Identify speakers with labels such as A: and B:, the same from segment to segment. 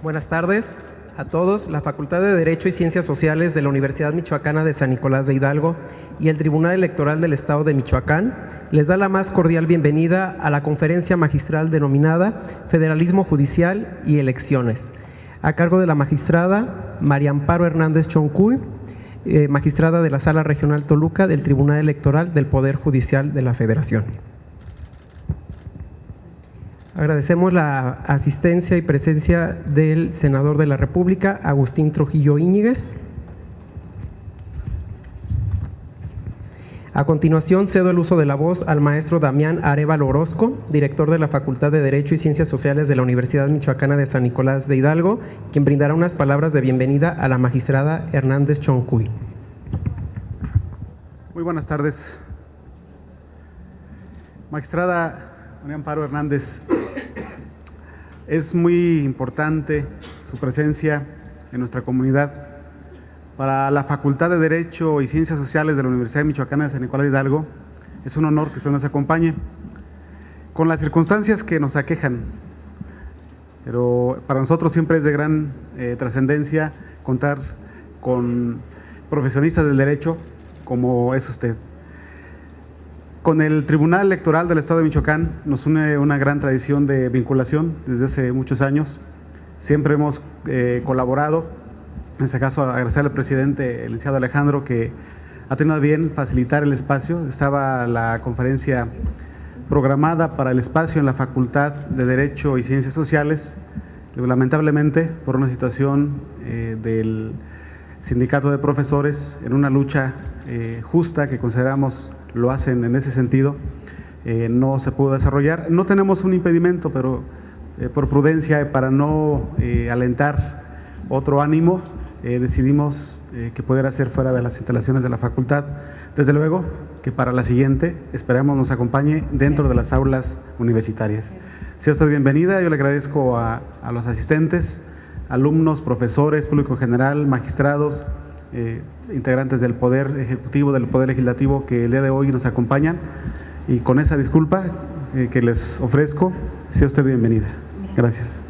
A: Buenas tardes a todos. La Facultad de Derecho y Ciencias Sociales de la Universidad Michoacana de San Nicolás de Hidalgo y el Tribunal Electoral del Estado de Michoacán les da la más cordial bienvenida a la conferencia magistral denominada Federalismo Judicial y Elecciones, a cargo de la magistrada María Amparo Hernández Choncuy, magistrada de la Sala Regional Toluca del Tribunal Electoral del Poder Judicial de la Federación. Agradecemos la asistencia y presencia del senador de la República, Agustín Trujillo Íñiguez. A continuación, cedo el uso de la voz al maestro Damián Arévalo Orozco, director de la Facultad de Derecho y Ciencias Sociales de la Universidad Michoacana de San Nicolás de Hidalgo, quien brindará unas palabras de bienvenida a la magistrada Hernández Choncuy.
B: Muy buenas tardes. Magistrada María Amparo Hernández, es muy importante su presencia en nuestra comunidad. Para la Facultad de Derecho y Ciencias Sociales de la Universidad Michoacana de San Nicolás de Hidalgo, es un honor que usted nos acompañe con las circunstancias que nos aquejan, pero para nosotros siempre es de gran trascendencia contar con profesionistas del derecho como es usted. Con el Tribunal Electoral del Estado de Michoacán nos une una gran tradición de vinculación desde hace muchos años. Siempre hemos colaborado. En este caso, agradecer al presidente, el licenciado Alejandro, que ha tenido a bien facilitar el espacio. Estaba la conferencia programada para el espacio en la Facultad de Derecho y Ciencias Sociales. Lamentablemente, por una situación del sindicato de profesores, en una lucha justa que consideramos lo hacen en ese sentido, no se pudo desarrollar. No tenemos un impedimento, pero por prudencia, para no alentar otro ánimo, decidimos que pudiera ser fuera de las instalaciones de la facultad. Desde luego que para la siguiente esperamos nos acompañe dentro de las aulas universitarias. Sea usted bienvenida. Yo le agradezco a los asistentes, alumnos, profesores, público general, magistrados, integrantes del Poder Ejecutivo, del Poder Legislativo, que el día de hoy nos acompañan, y con esa disculpa que les ofrezco, sea usted bienvenida. Gracias.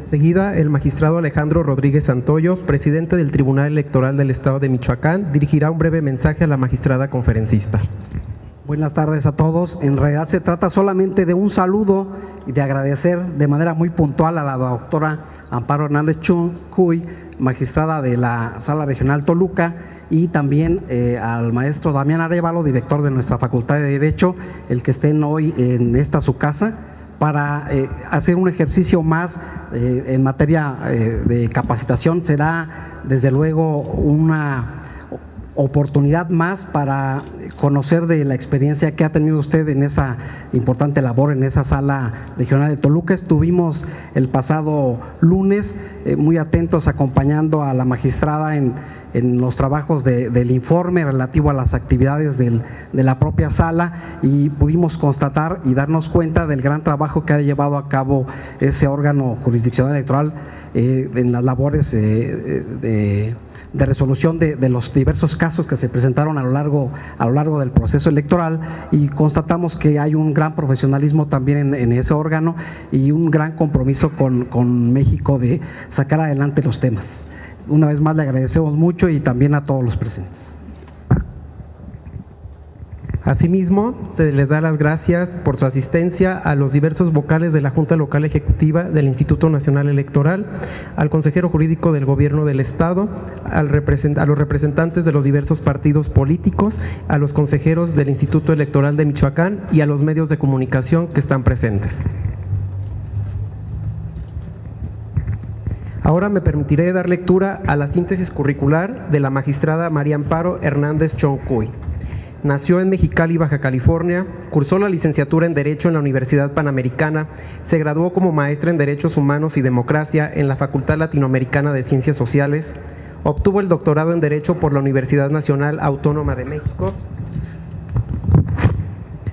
A: Enseguida, el magistrado Alejandro Rodríguez Santoyo, presidente del Tribunal Electoral del Estado de Michoacán, dirigirá un breve mensaje a la magistrada conferencista.
C: Buenas tardes a todos. En realidad se trata solamente de un saludo y de agradecer de manera muy puntual a la doctora Amparo Hernández Choncuy, magistrada de la Sala Regional Toluca, y también al maestro Damián Arévalo, director de nuestra Facultad de Derecho, el que estén hoy en esta su casa, para hacer un ejercicio más en materia de capacitación. Será desde luego una oportunidad más para conocer de la experiencia que ha tenido usted en esa importante labor en esa Sala Regional de Toluca. Estuvimos el pasado lunes muy atentos acompañando a la magistrada en los trabajos del informe relativo a las actividades de la propia sala, y pudimos constatar y darnos cuenta del gran trabajo que ha llevado a cabo ese órgano jurisdiccional electoral en las labores de resolución de los diversos casos que se presentaron a lo largo del proceso electoral, y constatamos que hay un gran profesionalismo también en ese órgano y un gran compromiso con México de sacar adelante los temas. Una vez más le agradecemos mucho, y también a todos los presentes.
A: Asimismo, se les da las gracias por su asistencia a los diversos vocales de la Junta Local Ejecutiva del Instituto Nacional Electoral, al consejero jurídico del Gobierno del Estado, a los representantes de los diversos partidos políticos, a los consejeros del Instituto Electoral de Michoacán y a los medios de comunicación que están presentes. Ahora me permitiré dar lectura a la síntesis curricular de la magistrada María Amparo Hernández Choncuy. Nació en Mexicali, Baja California, cursó la licenciatura en Derecho en la Universidad Panamericana, se graduó como maestra en Derechos Humanos y Democracia en la Facultad Latinoamericana de Ciencias Sociales, obtuvo el doctorado en Derecho por la Universidad Nacional Autónoma de México,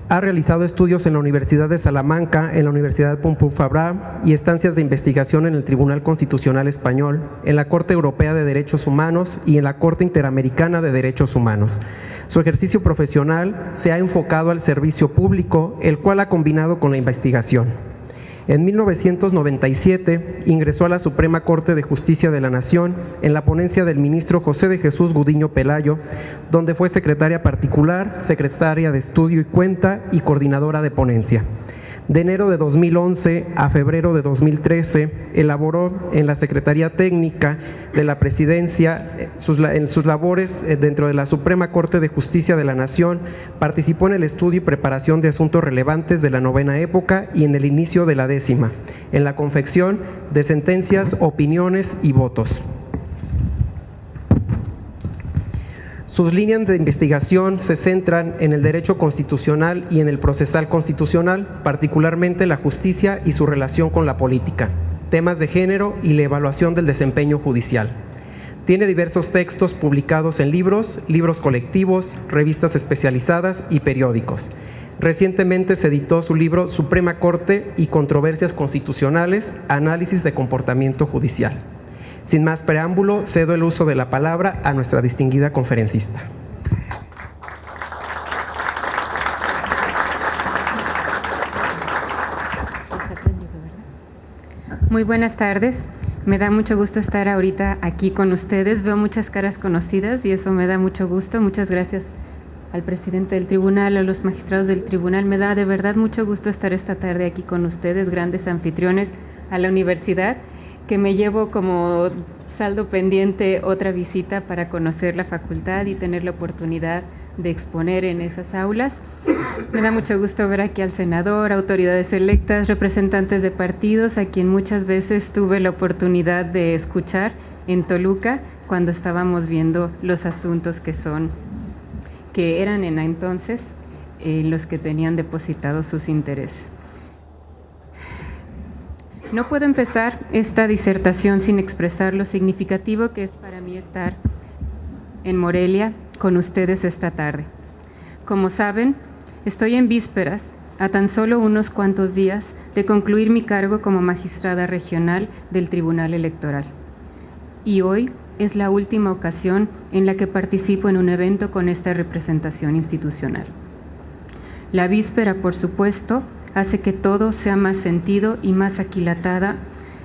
A: ha realizado estudios en la Universidad de Salamanca, en la Universidad Pompeu Fabra y estancias de investigación en el Tribunal Constitucional Español, en la Corte Europea de Derechos Humanos y en la Corte Interamericana de Derechos Humanos. Su ejercicio profesional se ha enfocado al servicio público, el cual ha combinado con la investigación. En 1997 ingresó a la Suprema Corte de Justicia de la Nación en la ponencia del ministro José de Jesús Gudiño Pelayo, donde fue secretaria particular, secretaria de Estudio y Cuenta y coordinadora de ponencia. De enero de 2011 a febrero de 2013 elaboró en la Secretaría Técnica de la Presidencia en sus labores dentro de la Suprema Corte de Justicia de la Nación. Participó en el estudio y preparación de asuntos relevantes de la novena época y en el inicio de la 10ª, en la confección de sentencias, opiniones y votos. Sus líneas de investigación se centran en el derecho constitucional y en el procesal constitucional, particularmente la justicia y su relación con la política, temas de género y la evaluación del desempeño judicial. Tiene diversos textos publicados en libros colectivos, revistas especializadas y periódicos. Recientemente se editó su libro Suprema Corte y Controversias Constitucionales, Análisis de Comportamiento Judicial. Sin más preámbulo, cedo el uso de la palabra a nuestra distinguida conferencista.
D: Muy buenas tardes. Me da mucho gusto estar ahorita aquí con ustedes. Veo muchas caras conocidas y eso me da mucho gusto. Muchas gracias al presidente del tribunal, a los magistrados del tribunal. Me da de verdad mucho gusto estar esta tarde aquí con ustedes, grandes anfitriones a la universidad, que me llevo como saldo pendiente otra visita para conocer la facultad y tener la oportunidad de exponer en esas aulas. Me da mucho gusto ver aquí al senador, autoridades electas, representantes de partidos, a quien muchas veces tuve la oportunidad de escuchar en Toluca cuando estábamos viendo los asuntos que eran en entonces los que tenían depositados sus intereses. No puedo empezar esta disertación sin expresar lo significativo que es para mí estar en Morelia con ustedes esta tarde. Como saben, estoy en vísperas, a tan solo unos cuantos días, de concluir mi cargo como magistrada regional del Tribunal Electoral. Y hoy es la última ocasión en la que participo en un evento con esta representación institucional. La víspera, por supuesto, hace que todo sea más sentido y más aquilatada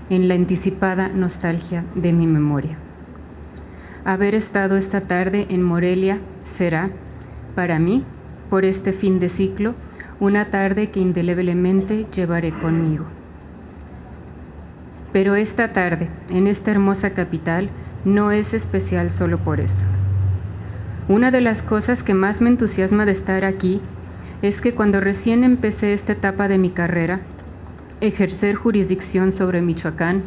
D: en la anticipada nostalgia de mi memoria. Haber estado esta tarde en Morelia será, para mí, por este fin de ciclo, una tarde que indeleblemente llevaré conmigo. Pero esta tarde, en esta hermosa capital, no es especial solo por eso. Una de las cosas que más me entusiasma de estar aquí es que cuando recién empecé esta etapa de mi carrera, ejercer jurisdicción sobre Michoacán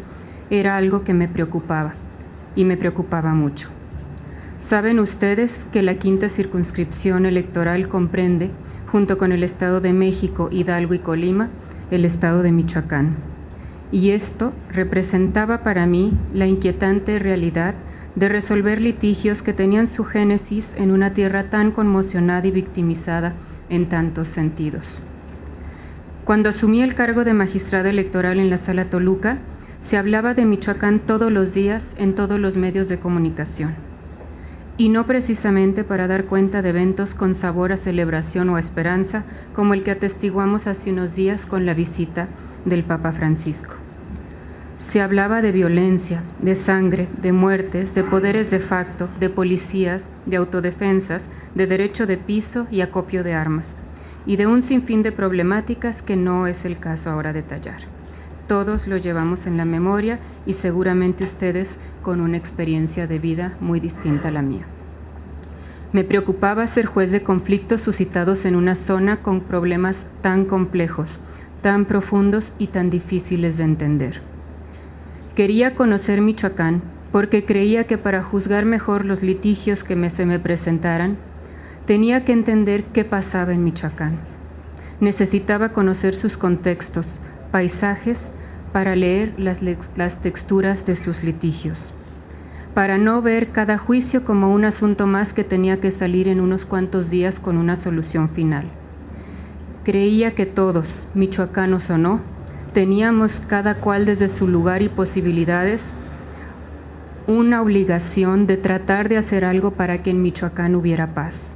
D: era algo que me preocupaba, y me preocupaba mucho. Saben ustedes que la 5ª circunscripción electoral comprende, junto con el Estado de México, Hidalgo y Colima, el Estado de Michoacán. Y esto representaba para mí la inquietante realidad de resolver litigios que tenían su génesis en una tierra tan conmocionada y victimizada en tantos sentidos. Cuando asumí el cargo de magistrada electoral en la Sala Toluca, se hablaba de Michoacán todos los días en todos los medios de comunicación. Y no precisamente para dar cuenta de eventos con sabor a celebración o a esperanza, como el que atestiguamos hace unos días con la visita del Papa Francisco. Se hablaba de violencia, de sangre, de muertes, de poderes de facto, de policías, de autodefensas, de derecho de piso y acopio de armas, y de un sinfín de problemáticas que no es el caso ahora detallar. Todos lo llevamos en la memoria y seguramente ustedes con una experiencia de vida muy distinta a la mía. Me preocupaba ser juez de conflictos suscitados en una zona con problemas tan complejos, tan profundos y tan difíciles de entender. Quería conocer Michoacán porque creía que para juzgar mejor los litigios que se me presentaran, tenía que entender qué pasaba en Michoacán. Necesitaba conocer sus contextos, paisajes, para leer las texturas de sus litigios, para no ver cada juicio como un asunto más que tenía que salir en unos cuantos días con una solución final. Creía que todos, michoacanos o no, teníamos cada cual desde su lugar y posibilidades una obligación de tratar de hacer algo para que en Michoacán hubiera paz,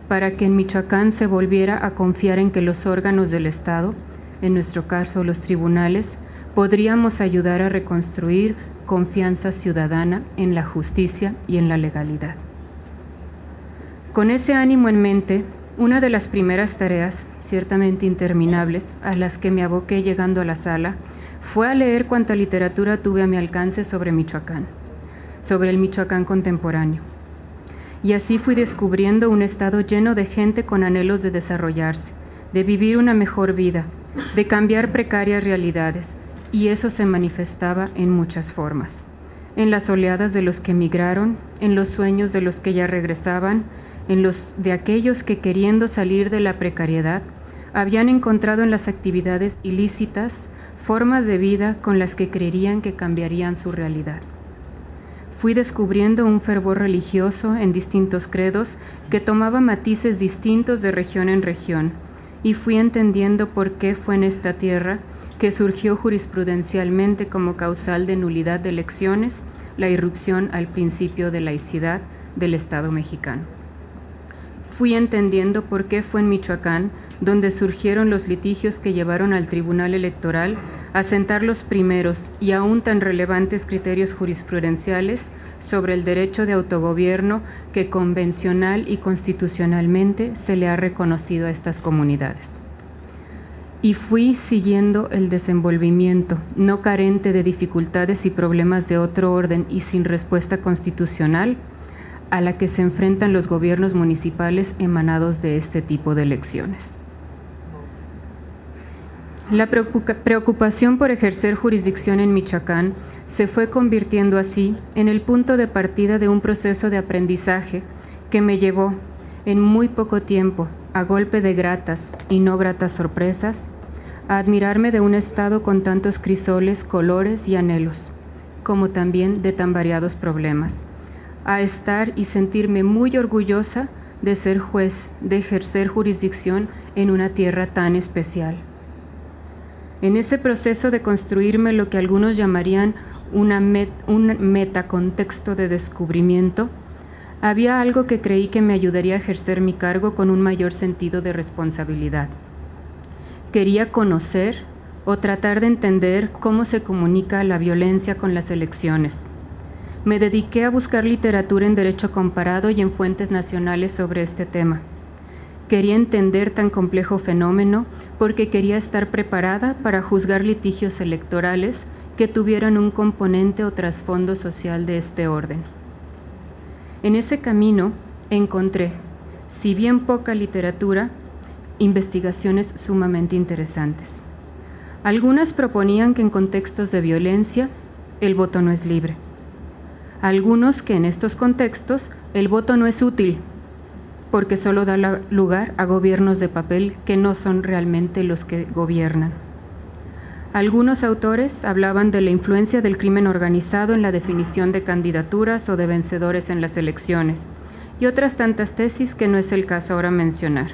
D: para que en Michoacán se volviera a confiar en que los órganos del Estado en nuestro caso los tribunales, podríamos ayudar a reconstruir confianza ciudadana en la justicia y en la legalidad. Con ese ánimo en mente, una de las primeras tareas, ciertamente interminables, a las que me aboqué llegando a la sala, fue a leer cuanta literatura tuve a mi alcance sobre Michoacán, sobre el Michoacán contemporáneo. Y así fui descubriendo un estado lleno de gente con anhelos de desarrollarse, de vivir una mejor vida, de cambiar precarias realidades, y eso se manifestaba en muchas formas. En las oleadas de los que emigraron, en los sueños de los que ya regresaban, en los de aquellos que, queriendo salir de la precariedad, habían encontrado en las actividades ilícitas formas de vida con las que creerían que cambiarían su realidad. Fui descubriendo un fervor religioso en distintos credos que tomaba matices distintos de región en región, y fui entendiendo por qué fue en esta tierra que surgió jurisprudencialmente como causal de nulidad de elecciones la irrupción al principio de laicidad del Estado mexicano. Fui entendiendo por qué fue en Michoacán donde surgieron los litigios que llevaron al Tribunal Electoral a sentar los primeros y aún tan relevantes criterios jurisprudenciales sobre el derecho de autogobierno que convencional y constitucionalmente se le ha reconocido a estas comunidades. Y fui siguiendo el desenvolvimiento, no carente de dificultades y problemas de otro orden y sin respuesta constitucional, a la que se enfrentan los gobiernos municipales emanados de este tipo de elecciones. La preocupación por ejercer jurisdicción en Michoacán se fue convirtiendo así en el punto de partida de un proceso de aprendizaje que me llevó, en muy poco tiempo, a golpe de gratas y no gratas sorpresas, a admirarme de un estado con tantos crisoles, colores y anhelos, como también de tan variados problemas, a estar y sentirme muy orgullosa de ser juez, de ejercer jurisdicción en una tierra tan especial. En ese proceso de construirme lo que algunos llamarían un metacontexto de descubrimiento, había algo que creí que me ayudaría a ejercer mi cargo con un mayor sentido de responsabilidad. Quería conocer o tratar de entender cómo se comunica la violencia con las elecciones. Me dediqué a buscar literatura en derecho comparado y en fuentes nacionales sobre este tema. Quería entender tan complejo fenómeno porque quería estar preparada para juzgar litigios electorales que tuvieran un componente o trasfondo social de este orden. En ese camino encontré, si bien poca literatura, investigaciones sumamente interesantes. Algunas proponían que en contextos de violencia el voto no es libre. Algunos que en estos contextos el voto no es útil, porque solo da lugar a gobiernos de papel que no son realmente los que gobiernan. Algunos autores hablaban de la influencia del crimen organizado en la definición de candidaturas o de vencedores en las elecciones, y otras tantas tesis que no es el caso ahora mencionar.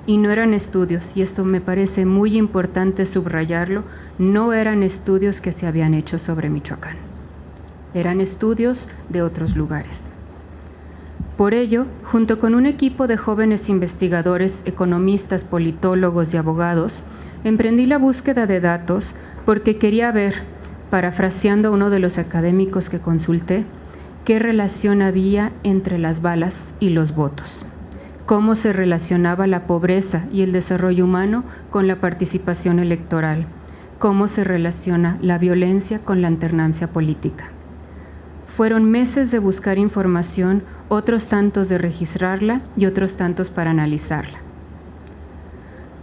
D: Y no eran estudios, y esto me parece muy importante subrayarlo, no eran estudios que se habían hecho sobre Michoacán. Eran estudios de otros lugares. Por ello, junto con un equipo de jóvenes investigadores, economistas, politólogos y abogados, emprendí la búsqueda de datos porque quería ver, parafraseando a uno de los académicos que consulté, qué relación había entre las balas y los votos, cómo se relacionaba la pobreza y el desarrollo humano con la participación electoral, cómo se relaciona la violencia con la alternancia política. Fueron meses de buscar información, otros tantos de registrarla y otros tantos para analizarla.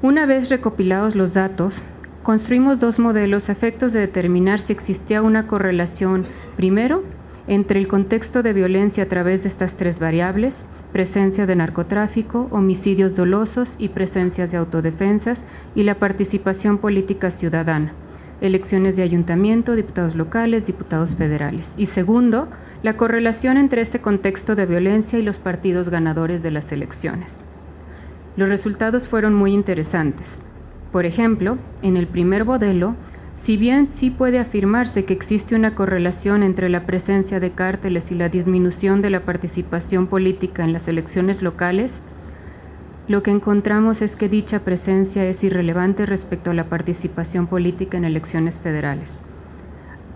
D: Una vez recopilados los datos, construimos dos modelos a efectos de determinar si existía una correlación, primero, entre el contexto de violencia a través de estas tres variables, presencia de narcotráfico, homicidios dolosos y presencias de autodefensas, y la participación política ciudadana, elecciones de ayuntamiento, diputados locales, diputados federales. Y segundo, la correlación entre este contexto de violencia y los partidos ganadores de las elecciones. Los resultados fueron muy interesantes. Por ejemplo, en el primer modelo, si bien sí puede afirmarse que existe una correlación entre la presencia de cárteles y la disminución de la participación política en las elecciones locales, lo que encontramos es que dicha presencia es irrelevante respecto a la participación política en elecciones federales.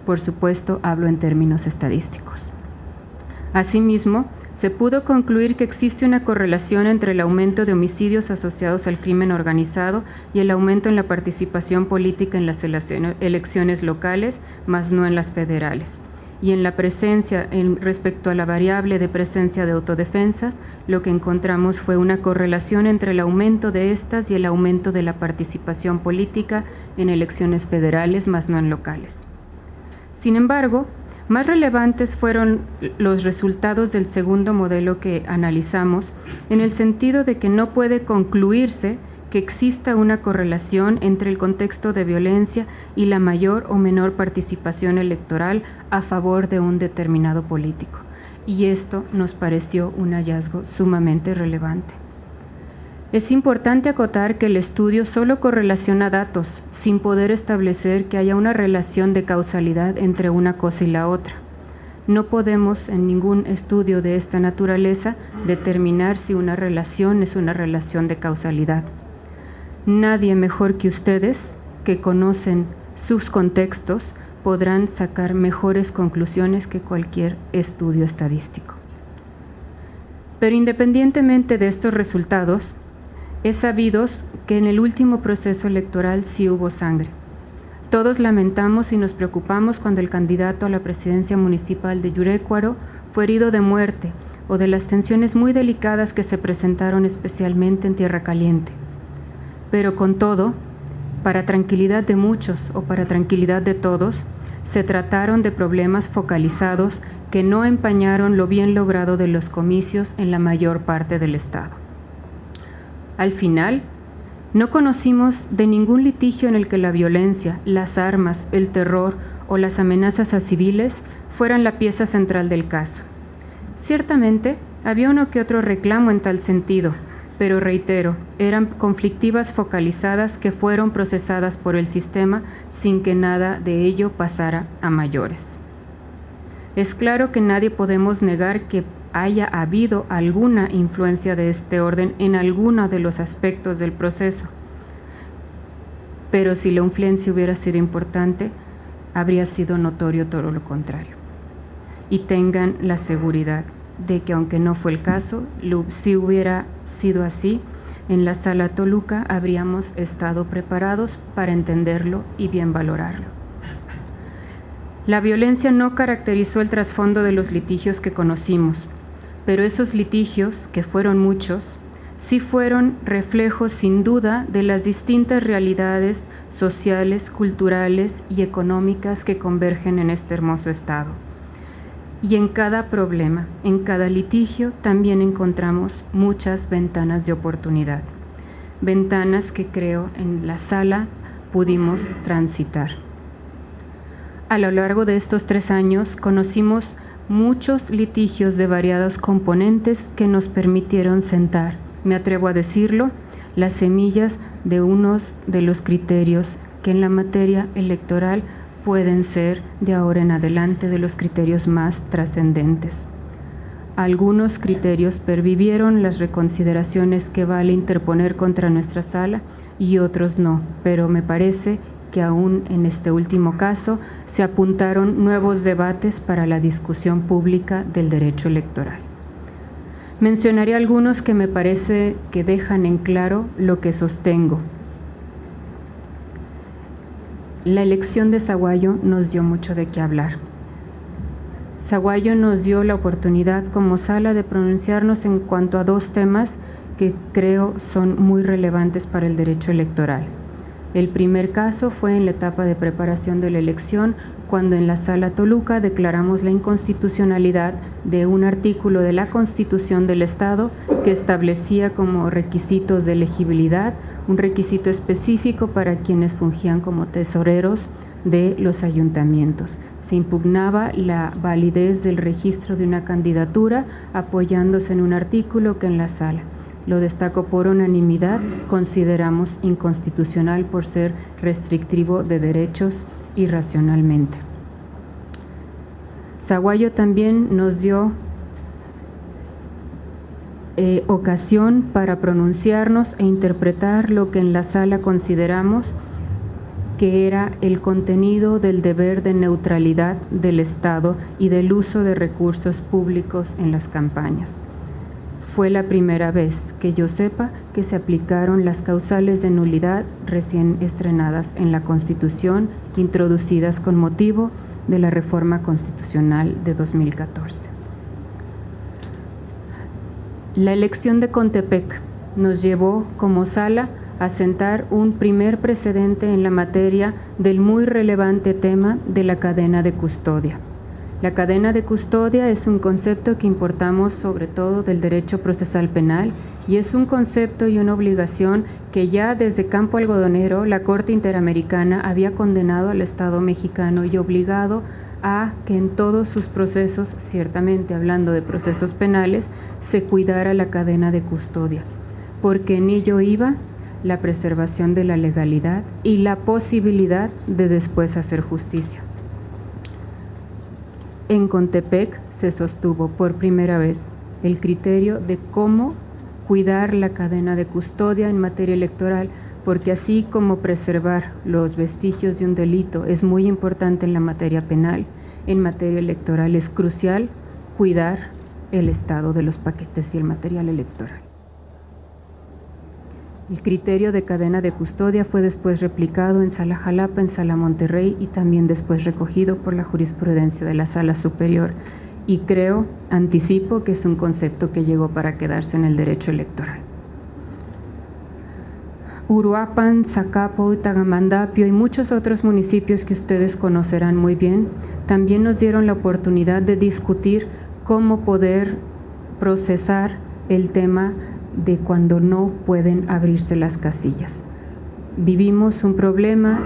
D: Por supuesto, hablo en términos estadísticos. Asimismo, se pudo concluir que existe una correlación entre el aumento de homicidios asociados al crimen organizado y el aumento en la participación política en las elecciones locales, mas no en las federales. Y en la presencia, respecto a la variable de presencia de autodefensas, lo que encontramos fue una correlación entre el aumento de estas y el aumento de la participación política en elecciones federales, mas no en locales. Sin embargo, más relevantes fueron los resultados del segundo modelo que analizamos, en el sentido de que no puede concluirse que exista una correlación entre el contexto de violencia y la mayor o menor participación electoral a favor de un determinado político. Y esto nos pareció un hallazgo sumamente relevante. Es importante acotar que el estudio solo correlaciona datos, sin poder establecer que haya una relación de causalidad entre una cosa y la otra. No podemos, en ningún estudio de esta naturaleza, determinar si una relación es una relación de causalidad. Nadie mejor que ustedes, que conocen sus contextos, podrán sacar mejores conclusiones que cualquier estudio estadístico. Pero independientemente de estos resultados, es sabido que en el último proceso electoral sí hubo sangre. Todos lamentamos y nos preocupamos cuando el candidato a la presidencia municipal de Yurecuaro fue herido de muerte o de las tensiones muy delicadas que se presentaron especialmente en Tierra Caliente. Pero con todo, para tranquilidad de muchos o para tranquilidad de todos, se trataron de problemas focalizados que no empañaron lo bien logrado de los comicios en la mayor parte del estado. Al final, no conocimos de ningún litigio en el que la violencia, las armas, el terror o las amenazas a civiles fueran la pieza central del caso. Ciertamente, había uno que otro reclamo en tal sentido, pero reitero, eran conflictivas focalizadas que fueron procesadas por el sistema sin que nada de ello pasara a mayores. Es claro que nadie podemos negar que haya habido alguna influencia de este orden en alguno de los aspectos del proceso, pero si la influencia hubiera sido importante, habría sido notorio todo lo contrario. Y tengan la seguridad de que, aunque no fue el caso, si hubiera sido así, en la Sala Toluca habríamos estado preparados para entenderlo y bien valorarlo. La violencia no caracterizó el trasfondo de los litigios que conocimos, pero esos litigios, que fueron muchos, sí fueron reflejos sin duda de las distintas realidades sociales, culturales y económicas que convergen en este hermoso estado. Y en cada problema, en cada litigio, también encontramos muchas ventanas de oportunidad, ventanas que creo en la sala pudimos transitar. A lo largo de estos 3 años conocimos muchos litigios de variados componentes que nos permitieron sentar, me atrevo a decirlo, las semillas de unos de los criterios que en la materia electoral pueden ser de ahora en adelante de los criterios más trascendentes. Algunos criterios pervivieron las reconsideraciones que vale interponer contra nuestra sala y otros no, pero me parece que aún en este último caso se apuntaron nuevos debates para la discusión pública del derecho electoral. Mencionaré algunos que me parece que dejan en claro lo que sostengo. La elección de Zaguayo nos dio mucho de qué hablar. Zaguayo nos dio la oportunidad como sala de pronunciarnos en cuanto a 2 temas que creo son muy relevantes para el derecho electoral. El primer caso fue en la etapa de preparación de la elección, cuando en la Sala Toluca declaramos la inconstitucionalidad de un artículo de la Constitución del Estado que establecía como requisitos de elegibilidad un requisito específico para quienes fungían como tesoreros de los ayuntamientos. Se impugnaba la validez del registro de una candidatura apoyándose en un artículo que en la sala, lo destaco por unanimidad, consideramos inconstitucional por ser restrictivo de derechos irracionalmente. Zaguayo también nos dio ocasión para pronunciarnos e interpretar lo que en la sala consideramos que era el contenido del deber de neutralidad del Estado y del uso de recursos públicos en las campañas. Fue la primera vez que yo sepa que se aplicaron las causales de nulidad recién estrenadas en la Constitución, introducidas con motivo de la reforma constitucional de 2014. La elección de Contepec nos llevó como sala a sentar un primer precedente en la materia del muy relevante tema de la cadena de custodia. La cadena de custodia es un concepto que importamos sobre todo del derecho procesal penal y es un concepto y una obligación que ya desde Campo Algodonero la Corte Interamericana había condenado al Estado mexicano y obligado a que en todos sus procesos, ciertamente hablando de procesos penales, se cuidara la cadena de custodia, porque en ello iba la preservación de la legalidad y la posibilidad de después hacer justicia. En Contepec se sostuvo por primera vez el criterio de cómo cuidar la cadena de custodia en materia electoral, porque así como preservar los vestigios de un delito es muy importante en la materia penal, en materia electoral es crucial cuidar el estado de los paquetes y el material electoral. El criterio de cadena de custodia fue después replicado en Sala Jalapa, en Sala Monterrey y también después recogido por la jurisprudencia de la Sala Superior. Y anticipo que es un concepto que llegó para quedarse en el derecho electoral. Uruapan, Zacapo, Tagamandapio y muchos otros municipios que ustedes conocerán muy bien, también nos dieron la oportunidad de discutir cómo poder procesar el tema de cuando no pueden abrirse las casillas. Vivimos un problema,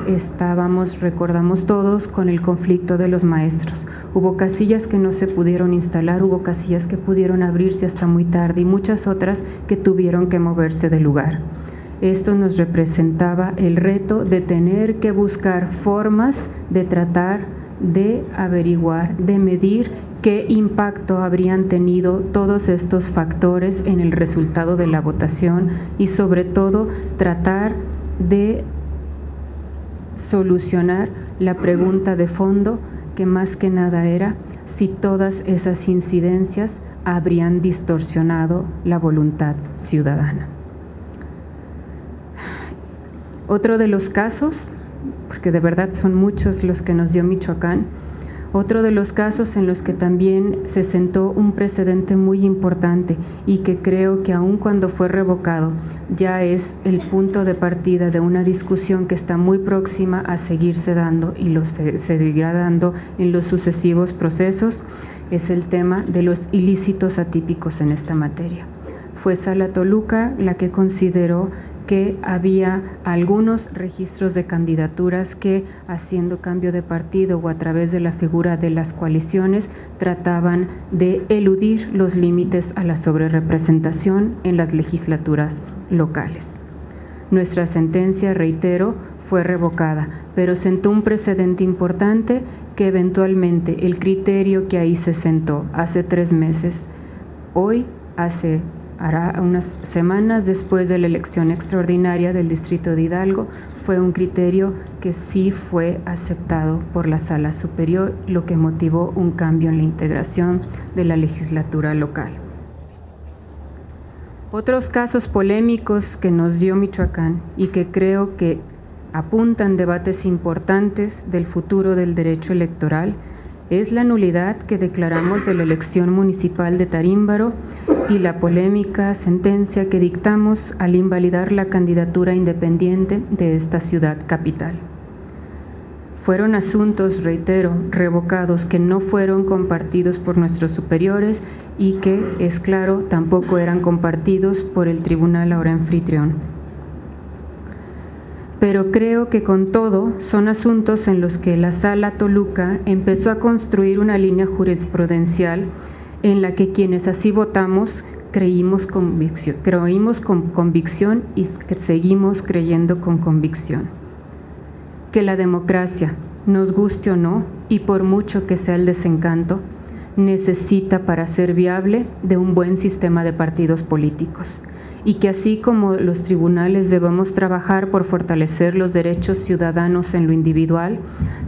D: recordamos todos, con el conflicto de los maestros. Hubo casillas que no se pudieron instalar, hubo casillas que pudieron abrirse hasta muy tarde y muchas otras que tuvieron que moverse del lugar. Esto nos representaba el reto de tener que buscar formas de tratar de averiguar, de medir qué impacto habrían tenido todos estos factores en el resultado de la votación y sobre todo tratar de solucionar la pregunta de fondo que más que nada era si todas esas incidencias habrían distorsionado la voluntad ciudadana. Otro de los casos, porque de verdad son muchos los que nos dio Michoacán, otro de los casos en los que también se sentó un precedente muy importante y que creo que aun cuando fue revocado ya es el punto de partida de una discusión que está muy próxima a seguirse dando y se seguirá dando en los sucesivos procesos, es el tema de los ilícitos atípicos en esta materia. Fue Sala Toluca la que consideró que había algunos registros de candidaturas que, haciendo cambio de partido o a través de la figura de las coaliciones, trataban de eludir los límites a la sobrerepresentación en las legislaturas locales. Nuestra sentencia, reitero, fue revocada, pero sentó un precedente importante que eventualmente el criterio que ahí se sentó hace 3 meses, hará unas semanas después de la elección extraordinaria del Distrito de Hidalgo, fue un criterio que sí fue aceptado por la Sala Superior, lo que motivó un cambio en la integración de la legislatura local. Otros casos polémicos que nos dio Michoacán y que creo que apuntan debates importantes del futuro del derecho electoral es la nulidad que declaramos de la elección municipal de Tarímbaro y la polémica sentencia que dictamos al invalidar la candidatura independiente de esta ciudad capital. Fueron asuntos, reitero, revocados que no fueron compartidos por nuestros superiores y que, es claro, tampoco eran compartidos por el tribunal ahora anfitrión. Pero creo que con todo son asuntos en los que la Sala Toluca empezó a construir una línea jurisprudencial en la que quienes así votamos creímos con convicción y seguimos creyendo con convicción. Que la democracia, nos guste o no, y por mucho que sea el desencanto, necesita para ser viable de un buen sistema de partidos políticos, y que así como los tribunales debemos trabajar por fortalecer los derechos ciudadanos en lo individual,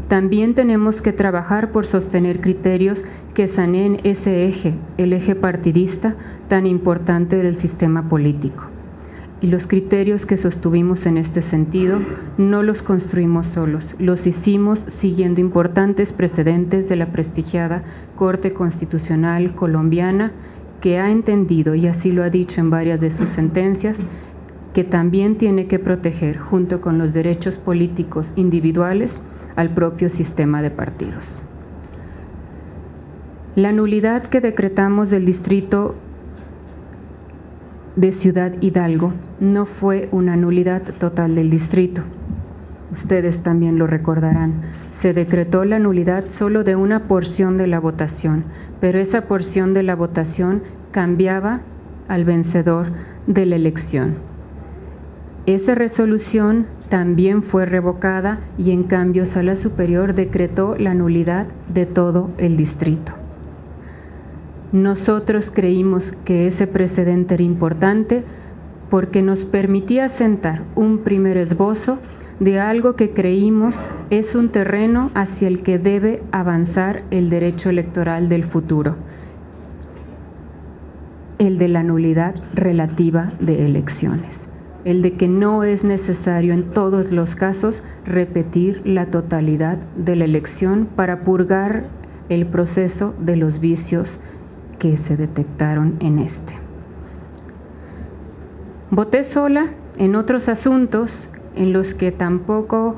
D: también tenemos que trabajar por sostener criterios que saneen ese eje, el eje partidista tan importante del sistema político. Y los criterios que sostuvimos en este sentido no los construimos solos, los hicimos siguiendo importantes precedentes de la prestigiada Corte Constitucional colombiana, que ha entendido, y así lo ha dicho en varias de sus sentencias, que también tiene que proteger, junto con los derechos políticos individuales, al propio sistema de partidos. La nulidad que decretamos del distrito de Ciudad Hidalgo no fue una nulidad total del distrito. Ustedes también lo recordarán. Se decretó la nulidad solo de una porción de la votación, pero esa porción de la votación cambiaba al vencedor de la elección. Esa resolución también fue revocada y en cambio Sala Superior decretó la nulidad de todo el distrito. Nosotros creímos que ese precedente era importante porque nos permitía sentar un primer esbozo de algo que creímos es un terreno hacia el que debe avanzar el derecho electoral del futuro, el de la nulidad relativa de elecciones, el de que no es necesario en todos los casos repetir la totalidad de la elección para purgar el proceso de los vicios que se detectaron en este. Voté sola en otros asuntos en los que tampoco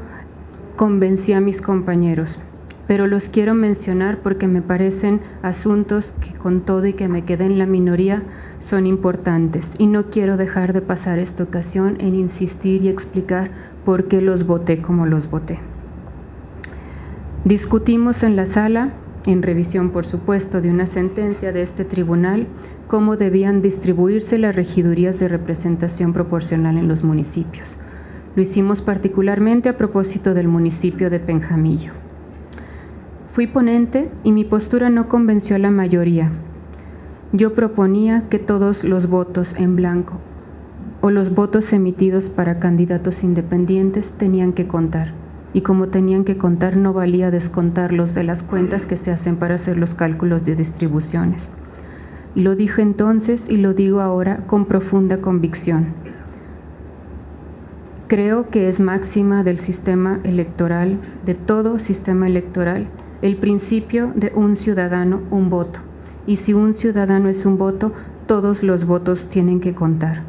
D: convencí a mis compañeros, pero los quiero mencionar porque me parecen asuntos que, con todo y que me quedé en la minoría, son importantes y no quiero dejar de pasar esta ocasión en insistir y explicar por qué los voté como los voté. Discutimos en la sala, en revisión por supuesto de una sentencia de este tribunal, cómo debían distribuirse las regidurías de representación proporcional en los municipios. Lo hicimos particularmente a propósito del municipio de Penjamillo. Fui ponente y mi postura no convenció a la mayoría. Yo proponía que todos los votos en blanco o los votos emitidos para candidatos independientes tenían que contar. Y como tenían que contar, no valía descontarlos de las cuentas que se hacen para hacer los cálculos de distribuciones. Y lo dije entonces y lo digo ahora con profunda convicción. Creo que es máxima del sistema electoral, de todo sistema electoral, el principio de un ciudadano, un voto. Y si un ciudadano es un voto, todos los votos tienen que contar,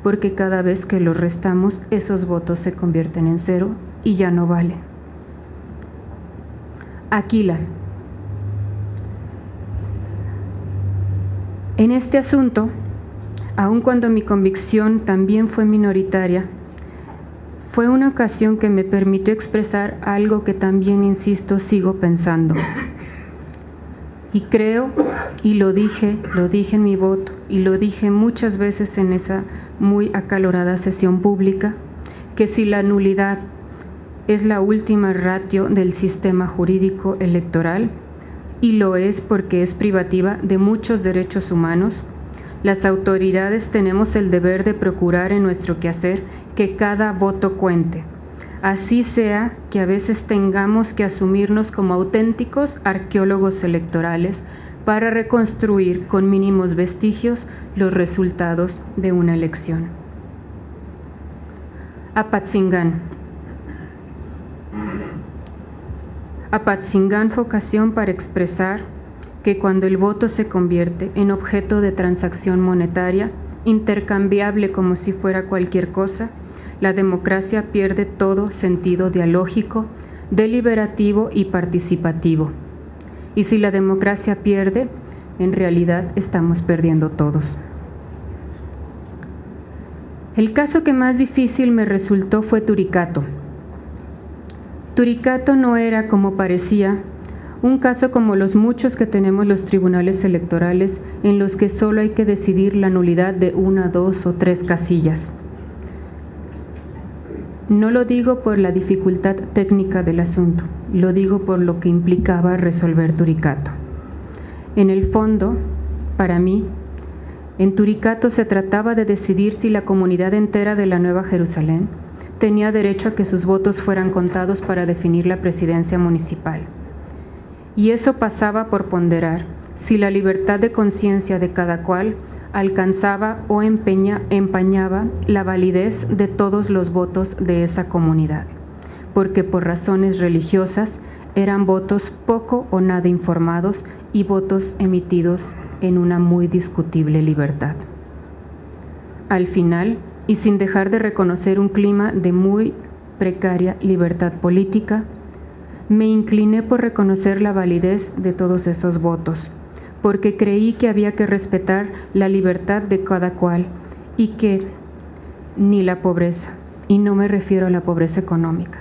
D: porque cada vez que los restamos, esos votos se convierten en cero y ya no valen. Aquila. En este asunto, aun cuando mi convicción también fue minoritaria, fue una ocasión que me permitió expresar algo que también, insisto, sigo pensando. Y creo, y lo dije en mi voto, y lo dije muchas veces en esa muy acalorada sesión pública, que si la nulidad es la última ratio del sistema jurídico electoral, y lo es porque es privativa de muchos derechos humanos, las autoridades tenemos el deber de procurar en nuestro quehacer que cada voto cuente, así sea que a veces tengamos que asumirnos como auténticos arqueólogos electorales para reconstruir con mínimos vestigios los resultados de una elección. Apatzingán. Apatzingán fue ocasión para expresar que cuando el voto se convierte en objeto de transacción monetaria, intercambiable como si fuera cualquier cosa, la democracia pierde todo sentido dialógico, deliberativo y participativo. Y si la democracia pierde, en realidad estamos perdiendo todos. El caso que más difícil me resultó fue Turicato. Turicato no era, como parecía, un caso como los muchos que tenemos los tribunales electorales en los que solo hay que decidir la nulidad de 1, 2 o 3 casillas. No lo digo por la dificultad técnica del asunto, lo digo por lo que implicaba resolver Turicato. En el fondo, para mí, en Turicato se trataba de decidir si la comunidad entera de la Nueva Jerusalén tenía derecho a que sus votos fueran contados para definir la presidencia municipal. Y eso pasaba por ponderar si la libertad de conciencia de cada cual alcanzaba o empañaba la validez de todos los votos de esa comunidad, porque por razones religiosas eran votos poco o nada informados y votos emitidos en una muy discutible libertad. Al final, y sin dejar de reconocer un clima de muy precaria libertad política, me incliné por reconocer la validez de todos esos votos, porque creí que había que respetar la libertad de cada cual y que ni la pobreza, y no me refiero a la pobreza económica,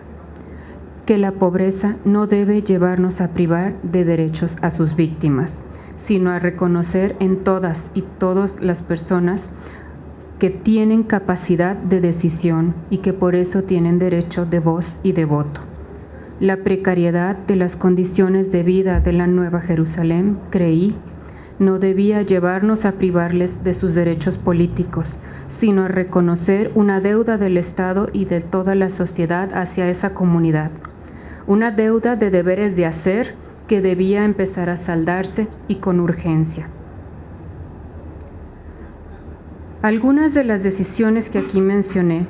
D: que la pobreza no debe llevarnos a privar de derechos a sus víctimas, sino a reconocer en todas y todas las personas que tienen capacidad de decisión y que por eso tienen derecho de voz y de voto. La precariedad de las condiciones de vida de la Nueva Jerusalén, creí, no debía llevarnos a privarles de sus derechos políticos, sino a reconocer una deuda del Estado y de toda la sociedad hacia esa comunidad, una deuda de deberes de hacer que debía empezar a saldarse y con urgencia. Algunas de las decisiones que aquí mencioné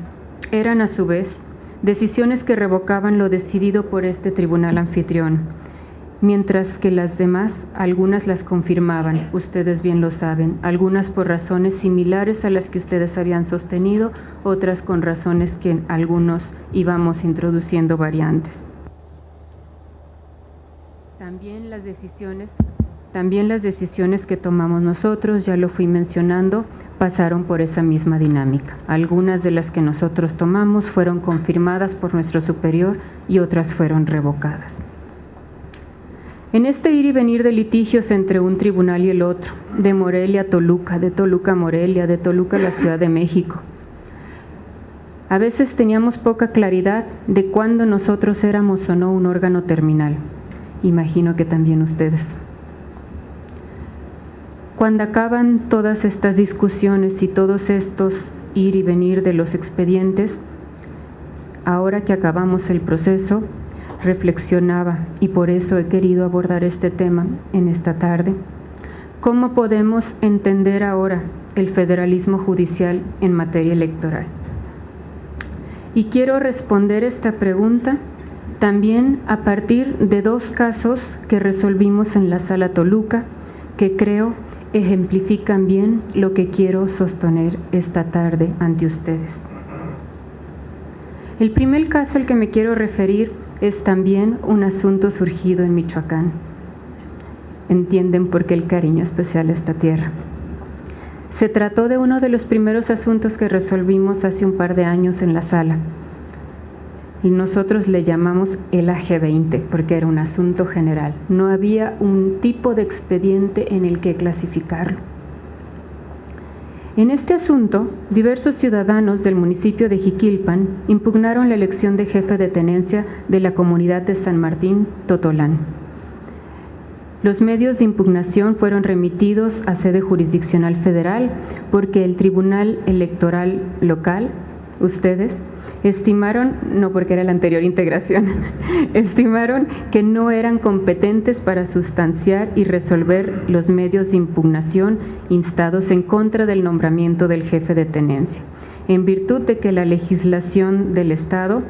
D: eran a su vez decisiones que revocaban lo decidido por este tribunal anfitrión, mientras que las demás, algunas las confirmaban, ustedes bien lo saben, algunas por razones similares a las que ustedes habían sostenido, otras con razones que algunos íbamos introduciendo variantes. También las decisiones que tomamos nosotros, ya lo fui mencionando, pasaron por esa misma dinámica. Algunas de las que nosotros tomamos fueron confirmadas por nuestro superior y otras fueron revocadas. En este ir y venir de litigios entre un tribunal y el otro, de Morelia a Toluca, de Toluca a Morelia, de Toluca a la Ciudad de México, a veces teníamos poca claridad de cuándo nosotros éramos o no un órgano terminal. Imagino que también ustedes. Cuando acaban todas estas discusiones y todos estos ir y venir de los expedientes, ahora que acabamos el proceso, reflexionaba, y por eso he querido abordar este tema en esta tarde, ¿cómo podemos entender ahora el federalismo judicial en materia electoral? Y quiero responder esta pregunta también a partir de dos casos que resolvimos en la Sala Toluca, que creo ejemplifican bien lo que quiero sostener esta tarde ante ustedes. El primer caso al que me quiero referir es también un asunto surgido en Michoacán. Entienden por qué el cariño especial a esta tierra. Se trató de uno de los primeros asuntos que resolvimos hace un par de años en la sala. Nosotros le llamamos el AG20 porque era un asunto general. No había un tipo de expediente en el que clasificarlo. En este asunto, diversos ciudadanos del municipio de Jiquilpan impugnaron la elección de jefe de tenencia de la comunidad de San Martín, Totolán. Los medios de impugnación fueron remitidos a sede jurisdiccional federal porque el Tribunal Electoral local, ustedes, estimaron, no porque era la anterior integración, estimaron que no eran competentes para sustanciar y resolver los medios de impugnación instados en contra del nombramiento del jefe de tenencia, en virtud de que la legislación del Estado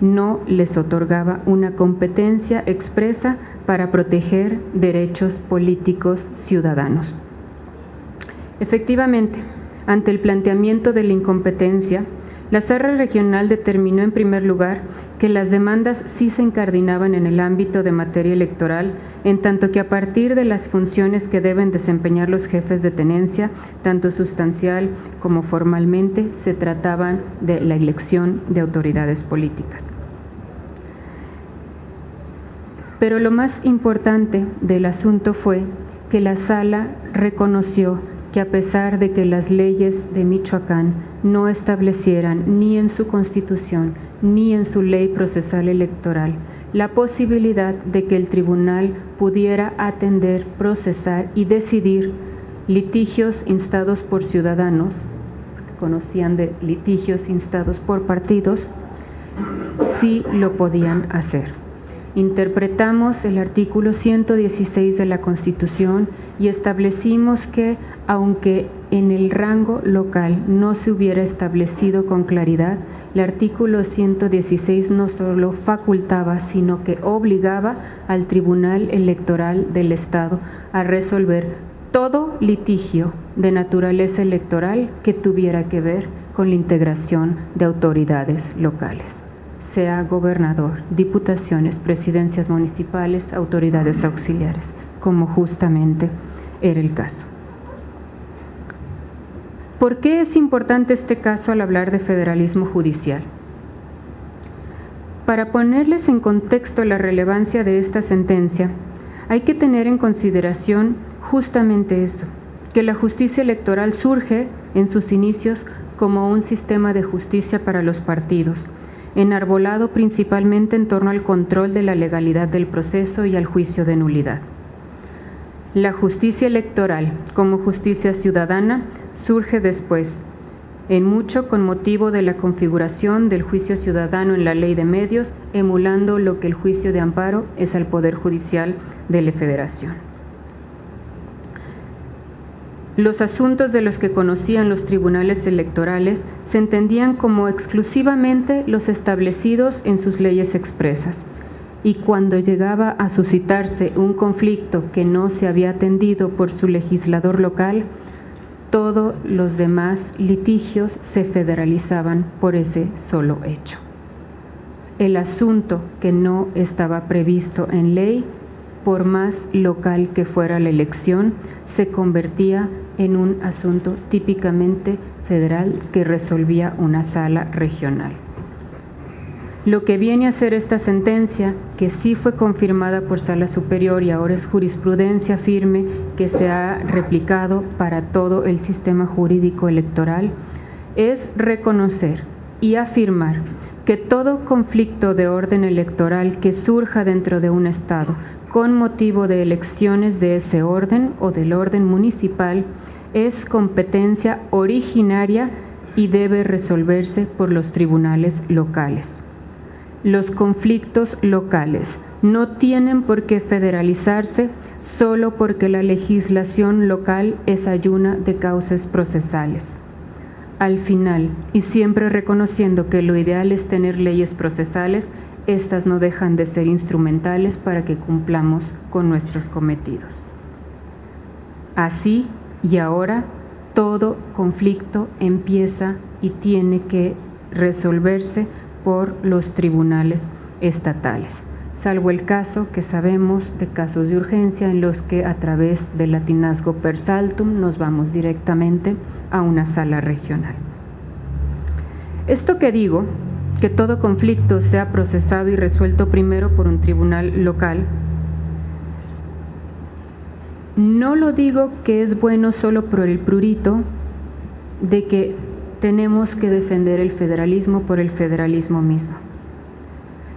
D: no les otorgaba una competencia expresa para proteger derechos políticos ciudadanos. Efectivamente, ante el planteamiento de la incompetencia, la Sala Regional determinó en primer lugar que las demandas sí se incardinaban en el ámbito de materia electoral, en tanto que a partir de las funciones que deben desempeñar los jefes de tenencia, tanto sustancial como formalmente, se trataban de la elección de autoridades políticas. Pero lo más importante del asunto fue que la Sala reconoció que a pesar de que las leyes de Michoacán no establecieran ni en su Constitución ni en su ley procesal electoral la posibilidad de que el tribunal pudiera atender, procesar y decidir litigios instados por ciudadanos, que conocían de litigios instados por partidos, sí lo podían hacer. Interpretamos el artículo 116 de la Constitución y establecimos que, aunque en el rango local no se hubiera establecido con claridad, el artículo 116 no solo facultaba, sino que obligaba al Tribunal Electoral del Estado a resolver todo litigio de naturaleza electoral que tuviera que ver con la integración de autoridades locales, sea gobernador, diputaciones, presidencias municipales, autoridades auxiliares, como justamente era el caso. ¿Por qué es importante este caso al hablar de federalismo judicial? Para ponerles en contexto la relevancia de esta sentencia, hay que tener en consideración justamente eso, que la justicia electoral surge en sus inicios como un sistema de justicia para los partidos, enarbolado principalmente en torno al control de la legalidad del proceso y al juicio de nulidad. La justicia electoral, como justicia ciudadana, surge después, en mucho con motivo de la configuración del juicio ciudadano en la Ley de Medios, emulando lo que el juicio de amparo es al Poder Judicial de la Federación. Los asuntos de los que conocían los tribunales electorales se entendían como exclusivamente los establecidos en sus leyes expresas, y cuando llegaba a suscitarse un conflicto que no se había atendido por su legislador local, todos los demás litigios se federalizaban por ese solo hecho. El asunto que no estaba previsto en ley, por más local que fuera la elección, se convertía en un asunto típicamente federal que resolvía una sala regional. Lo que viene a ser esta sentencia, que sí fue confirmada por Sala Superior y ahora es jurisprudencia firme que se ha replicado para todo el sistema jurídico electoral, es reconocer y afirmar que todo conflicto de orden electoral que surja dentro de un Estado con motivo de elecciones de ese orden o del orden municipal es competencia originaria y debe resolverse por los tribunales locales. Los conflictos locales no tienen por qué federalizarse solo porque la legislación local es ayuna de causas procesales. Al final, y siempre reconociendo que lo ideal es tener leyes procesales, estas no dejan de ser instrumentales para que cumplamos con nuestros cometidos. Así y ahora, todo conflicto empieza y tiene que resolverse por los tribunales estatales, salvo el caso que sabemos de casos de urgencia en los que a través del latinazgo per saltum nos vamos directamente a una sala regional. Esto que digo, que todo conflicto sea procesado y resuelto primero por un tribunal local, no lo digo que es bueno solo por el prurito de que tenemos que defender el federalismo por el federalismo mismo.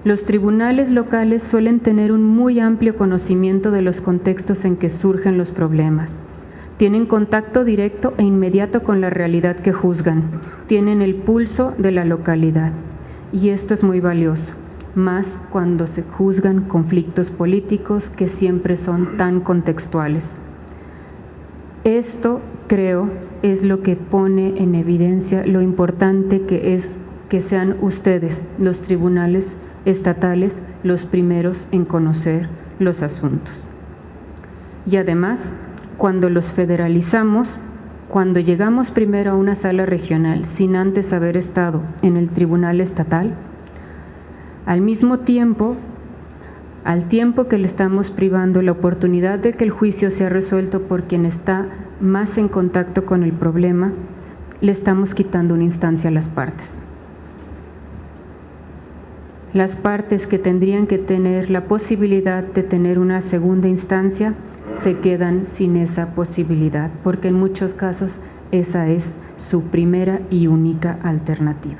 D: Los tribunales locales suelen tener un muy amplio conocimiento de los contextos en que surgen los problemas. Tienen contacto directo e inmediato con la realidad que juzgan. Tienen el pulso de la localidad. Y esto es muy valioso, más cuando se juzgan conflictos políticos que siempre son tan contextuales. Esto, creo, es lo que pone en evidencia lo importante que es que sean ustedes, los tribunales estatales, los primeros en conocer los asuntos. Y además, cuando los federalizamos, cuando llegamos primero a una sala regional sin antes haber estado en el tribunal estatal, al mismo tiempo, al tiempo que le estamos privando la oportunidad de que el juicio sea resuelto por quien está más en contacto con el problema, le estamos quitando una instancia a las partes. Las partes que tendrían que tener la posibilidad de tener una segunda instancia se quedan sin esa posibilidad, porque en muchos casos esa es su primera y única alternativa.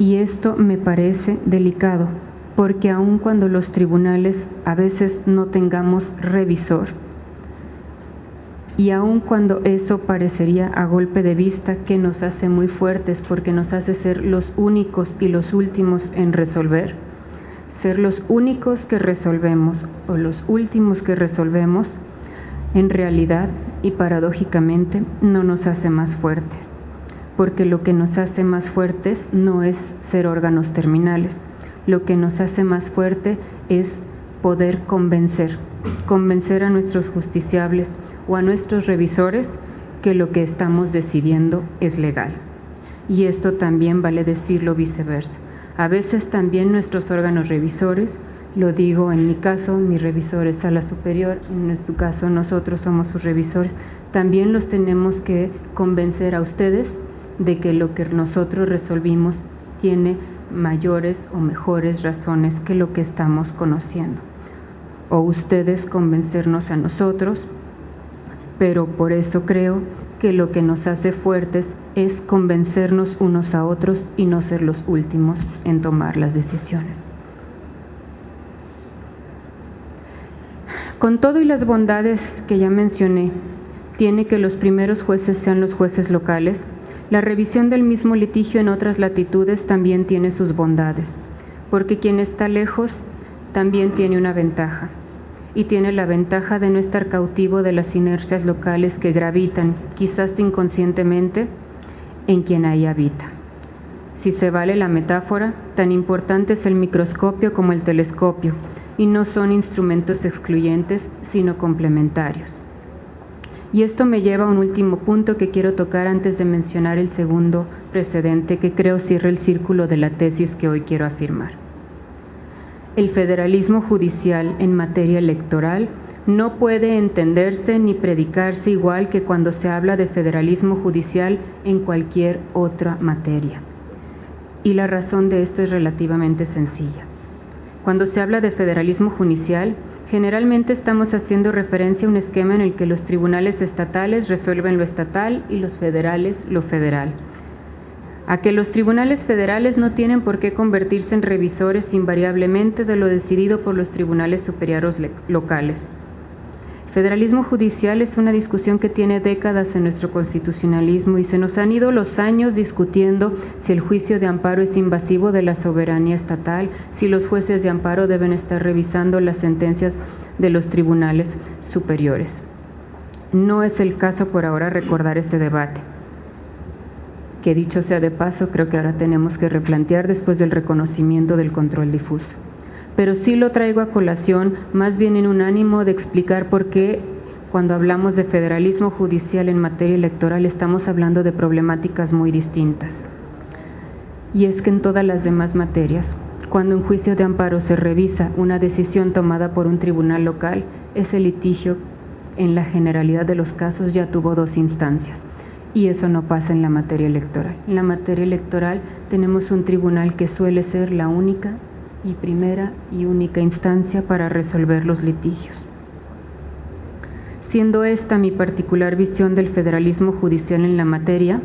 D: Y esto me parece delicado, porque aun cuando los tribunales a veces no tengamos revisor, y aun cuando eso parecería a golpe de vista que nos hace muy fuertes porque nos hace ser los únicos y los últimos en resolver, ser los únicos que resolvemos o los últimos que resolvemos, en realidad y paradójicamente no nos hace más fuertes, porque lo que nos hace más fuertes no es ser órganos terminales, lo que nos hace más fuerte es poder convencer a nuestros justiciables o a nuestros revisores que lo que estamos decidiendo es legal. Y esto también vale decirlo viceversa. A veces también nuestros órganos revisores, lo digo en mi caso, mi revisor es Sala Superior, en nuestro caso nosotros somos sus revisores, también los tenemos que convencer a ustedes de que lo que nosotros resolvimos tiene mayores o mejores razones que lo que estamos conociendo. O ustedes convencernos a nosotros, pero por eso creo que lo que nos hace fuertes es convencernos unos a otros y no ser los últimos en tomar las decisiones. Con todo y las bondades que ya mencioné, tiene que los primeros jueces sean los jueces locales. La revisión del mismo litigio en otras latitudes también tiene sus bondades, porque quien está lejos también tiene una ventaja, y tiene la ventaja de no estar cautivo de las inercias locales que gravitan, quizás inconscientemente, en quien ahí habita. Si se vale la metáfora, tan importante es el microscopio como el telescopio, y no son instrumentos excluyentes, sino complementarios. Y esto me lleva a un último punto que quiero tocar antes de mencionar el segundo precedente que creo cierra el círculo de la tesis que hoy quiero afirmar. El federalismo judicial en materia electoral no puede entenderse ni predicarse igual que cuando se habla de federalismo judicial en cualquier otra materia. Y la razón de esto es relativamente sencilla. Cuando se habla de federalismo judicial, generalmente estamos haciendo referencia a un esquema en el que los tribunales estatales resuelven lo estatal y los federales lo federal. A que los tribunales federales no tienen por qué convertirse en revisores invariablemente de lo decidido por los tribunales superiores locales. Federalismo judicial es una discusión que tiene décadas en nuestro constitucionalismo y se nos han ido los años discutiendo si el juicio de amparo es invasivo de la soberanía estatal, si los jueces de amparo deben estar revisando las sentencias de los tribunales superiores. No es el caso por ahora recordar ese debate, que dicho sea de paso, creo que ahora tenemos que replantear después del reconocimiento del control difuso. Pero sí lo traigo a colación más bien en un ánimo de explicar por qué cuando hablamos de federalismo judicial en materia electoral estamos hablando de problemáticas muy distintas. Y es que en todas las demás materias, cuando en juicio de amparo se revisa una decisión tomada por un tribunal local, ese litigio en la generalidad de los casos ya tuvo dos instancias. Y eso no pasa en la materia electoral. En la materia electoral tenemos un tribunal que suele ser la única y primera y única instancia para resolver los litigios. Siendo esta mi particular visión del federalismo judicial en la materia,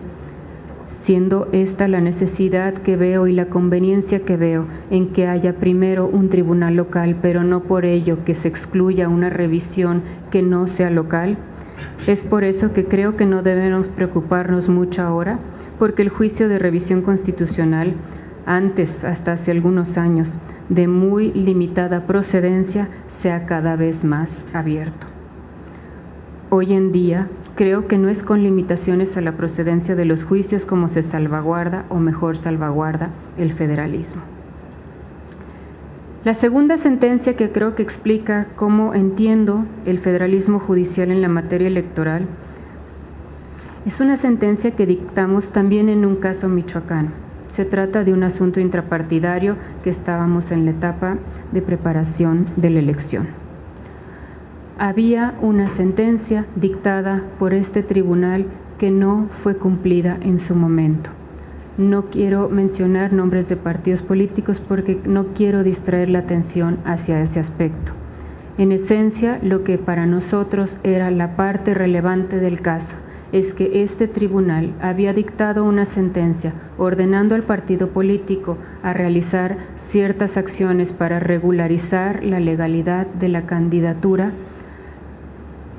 D: siendo esta la necesidad que veo y la conveniencia que veo en que haya primero un tribunal local, pero no por ello que se excluya una revisión que no sea local, es por eso que creo que no debemos preocuparnos mucho ahora, porque el juicio de revisión constitucional, antes, hasta hace algunos años, de muy limitada procedencia, sea cada vez más abierto. Hoy en día, creo que no es con limitaciones a la procedencia de los juicios como se salvaguarda, o mejor salvaguarda, el federalismo. La segunda sentencia que creo que explica cómo entiendo el federalismo judicial en la materia electoral es una sentencia que dictamos también en un caso michoacano. Se trata de un asunto intrapartidario que estábamos en la etapa de preparación de la elección. Había una sentencia dictada por este tribunal que no fue cumplida en su momento. No quiero mencionar nombres de partidos políticos porque no quiero distraer la atención hacia ese aspecto. En esencia, lo que para nosotros era la parte relevante del caso es que este tribunal había dictado una sentencia ordenando al partido político a realizar ciertas acciones para regularizar la legalidad de la candidatura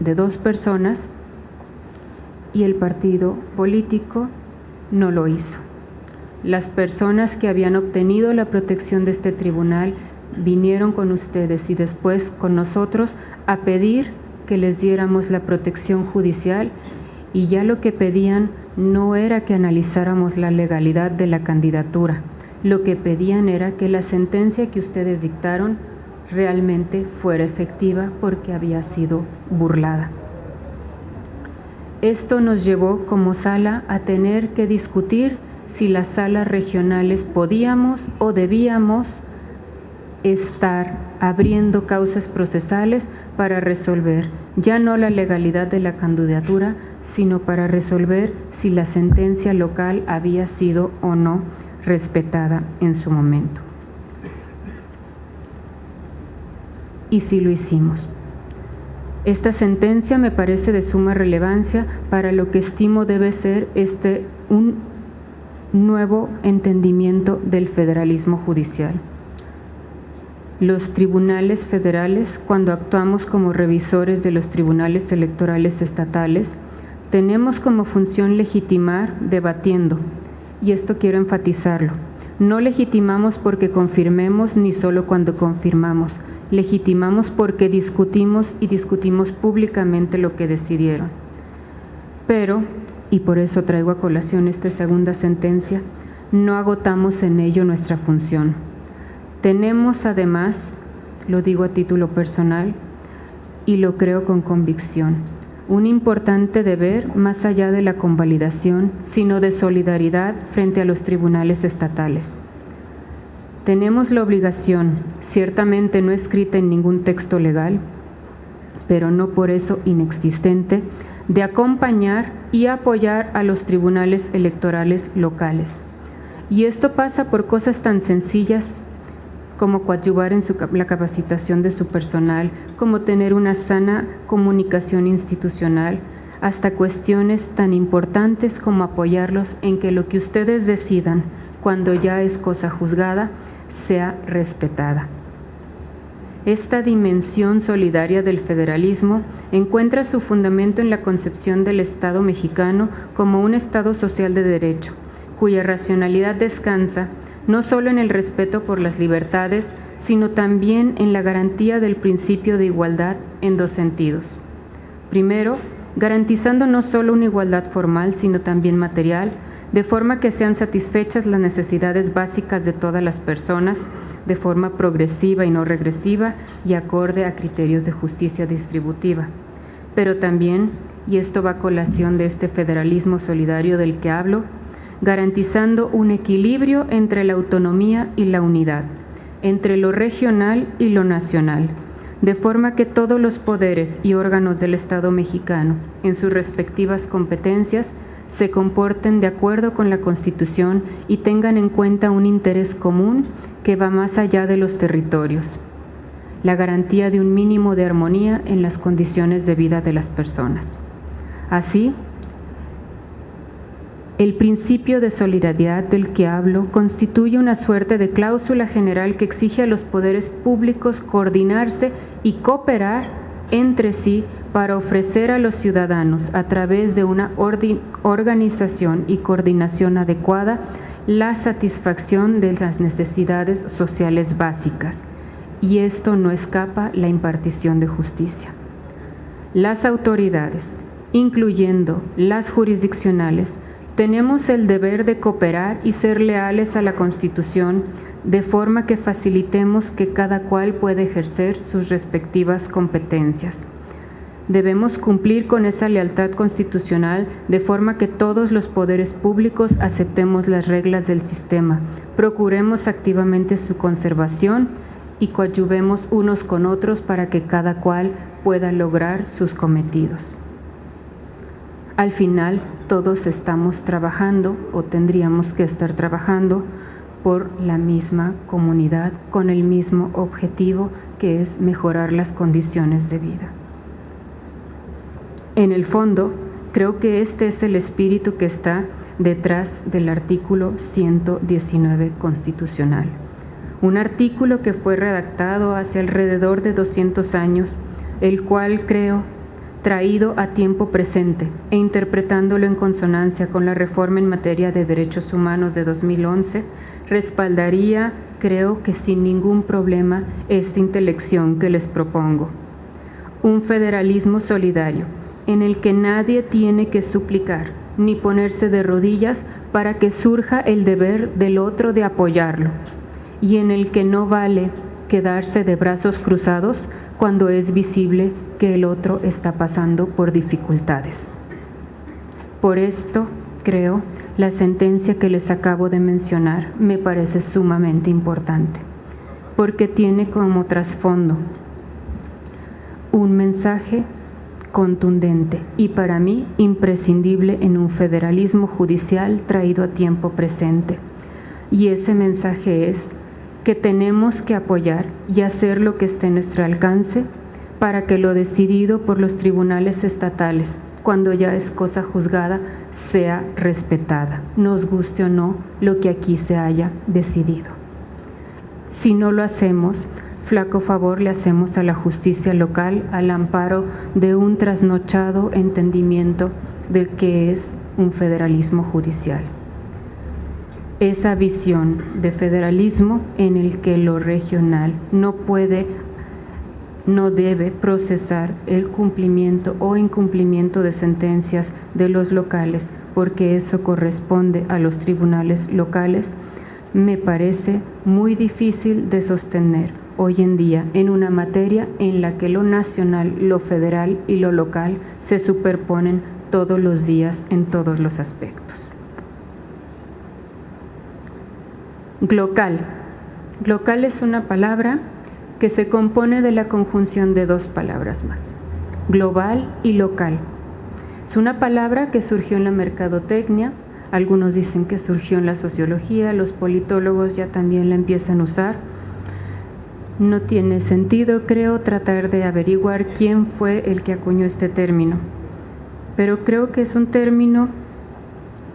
D: de 2 personas y el partido político no lo hizo. Las personas que habían obtenido la protección de este tribunal vinieron con ustedes y después con nosotros a pedir que les diéramos la protección judicial, y ya lo que pedían no era que analizáramos la legalidad de la candidatura, lo que pedían era que la sentencia que ustedes dictaron realmente fuera efectiva porque había sido burlada. Esto nos llevó como sala a tener que discutir si las salas regionales podíamos o debíamos estar abriendo causas procesales para resolver ya no la legalidad de la candidatura, sino para resolver si la sentencia local había sido o no respetada en su momento. Y sí lo hicimos. Esta sentencia me parece de suma relevancia para lo que estimo debe ser un nuevo entendimiento del federalismo judicial. Los tribunales federales, cuando actuamos como revisores de los tribunales electorales estatales, tenemos como función legitimar debatiendo, y esto quiero enfatizarlo. No legitimamos porque confirmemos ni solo cuando confirmamos, legitimamos porque discutimos y discutimos públicamente lo que decidieron. Pero, y por eso traigo a colación esta segunda sentencia, no agotamos en ello nuestra función. Tenemos además, lo digo a título personal y lo creo con convicción, un importante deber más allá de la convalidación, sino de solidaridad frente a los tribunales estatales. Tenemos la obligación, ciertamente no escrita en ningún texto legal, pero no por eso inexistente, de acompañar y apoyar a los tribunales electorales locales. Y esto pasa por cosas tan sencillas como coadyuvar en la capacitación de su personal, como tener una sana comunicación institucional, hasta cuestiones tan importantes como apoyarlos en que lo que ustedes decidan, cuando ya es cosa juzgada, sea respetada. Esta dimensión solidaria del federalismo encuentra su fundamento en la concepción del Estado mexicano como un Estado social de derecho, cuya racionalidad descansa no solo en el respeto por las libertades, sino también en la garantía del principio de igualdad en 2 sentidos. Primero, garantizando no solo una igualdad formal, sino también material, de forma que sean satisfechas las necesidades básicas de todas las personas, de forma progresiva y no regresiva y acorde a criterios de justicia distributiva. Pero también, y esto va a colación de este federalismo solidario del que hablo, garantizando un equilibrio entre la autonomía y la unidad, entre lo regional y lo nacional, de forma que todos los poderes y órganos del Estado mexicano, en sus respectivas competencias, se comporten de acuerdo con la Constitución y tengan en cuenta un interés común que va más allá de los territorios, la garantía de un mínimo de armonía en las condiciones de vida de las personas. Así, el principio de solidaridad del que hablo constituye una suerte de cláusula general que exige a los poderes públicos coordinarse y cooperar entre sí para ofrecer a los ciudadanos, a través de una organización y coordinación adecuada, la satisfacción de las necesidades sociales básicas. Y esto no escapa la impartición de justicia. Las autoridades, incluyendo las jurisdiccionales, tenemos el deber de cooperar y ser leales a la Constitución, de forma que facilitemos que cada cual pueda ejercer sus respectivas competencias. Debemos cumplir con esa lealtad constitucional de forma que todos los poderes públicos aceptemos las reglas del sistema, procuremos activamente su conservación y coadyuvemos unos con otros para que cada cual pueda lograr sus cometidos. Al final, todos estamos trabajando o tendríamos que estar trabajando por la misma comunidad con el mismo objetivo, que es mejorar las condiciones de vida. En el fondo, creo que este es el espíritu que está detrás del artículo 119 constitucional. Un artículo que fue redactado hace alrededor de 200 años, el cual creo traído a tiempo presente e interpretándolo en consonancia con la reforma en materia de derechos humanos de 2011, respaldaría, creo que sin ningún problema, esta intelección que les propongo. Un federalismo solidario, en el que nadie tiene que suplicar ni ponerse de rodillas para que surja el deber del otro de apoyarlo, y en el que no vale quedarse de brazos cruzados cuando es visible que el otro está pasando por dificultades. Por esto, creo, la sentencia que les acabo de mencionar me parece sumamente importante, porque tiene como trasfondo un mensaje contundente y para mí imprescindible en un federalismo judicial traído a tiempo presente. Y ese mensaje es que tenemos que apoyar y hacer lo que esté en nuestro alcance para que lo decidido por los tribunales estatales, cuando ya es cosa juzgada, sea respetada, nos guste o no lo que aquí se haya decidido. Si no lo hacemos, flaco favor le hacemos a la justicia local al amparo de un trasnochado entendimiento de que es un federalismo judicial. Esa visión de federalismo en el que lo regional no debe procesar el cumplimiento o incumplimiento de sentencias de los locales, porque eso corresponde a los tribunales locales, me parece muy difícil de sostener hoy en día en una materia en la que lo nacional, lo federal y lo local se superponen todos los días en todos los aspectos. Glocal. Glocal es una palabra que se compone de la conjunción de dos palabras más, global y local. Es una palabra que surgió en la mercadotecnia, algunos dicen que surgió en la sociología, los politólogos ya también la empiezan a usar. No tiene sentido, creo, tratar de averiguar quién fue el que acuñó este término, pero creo que es un término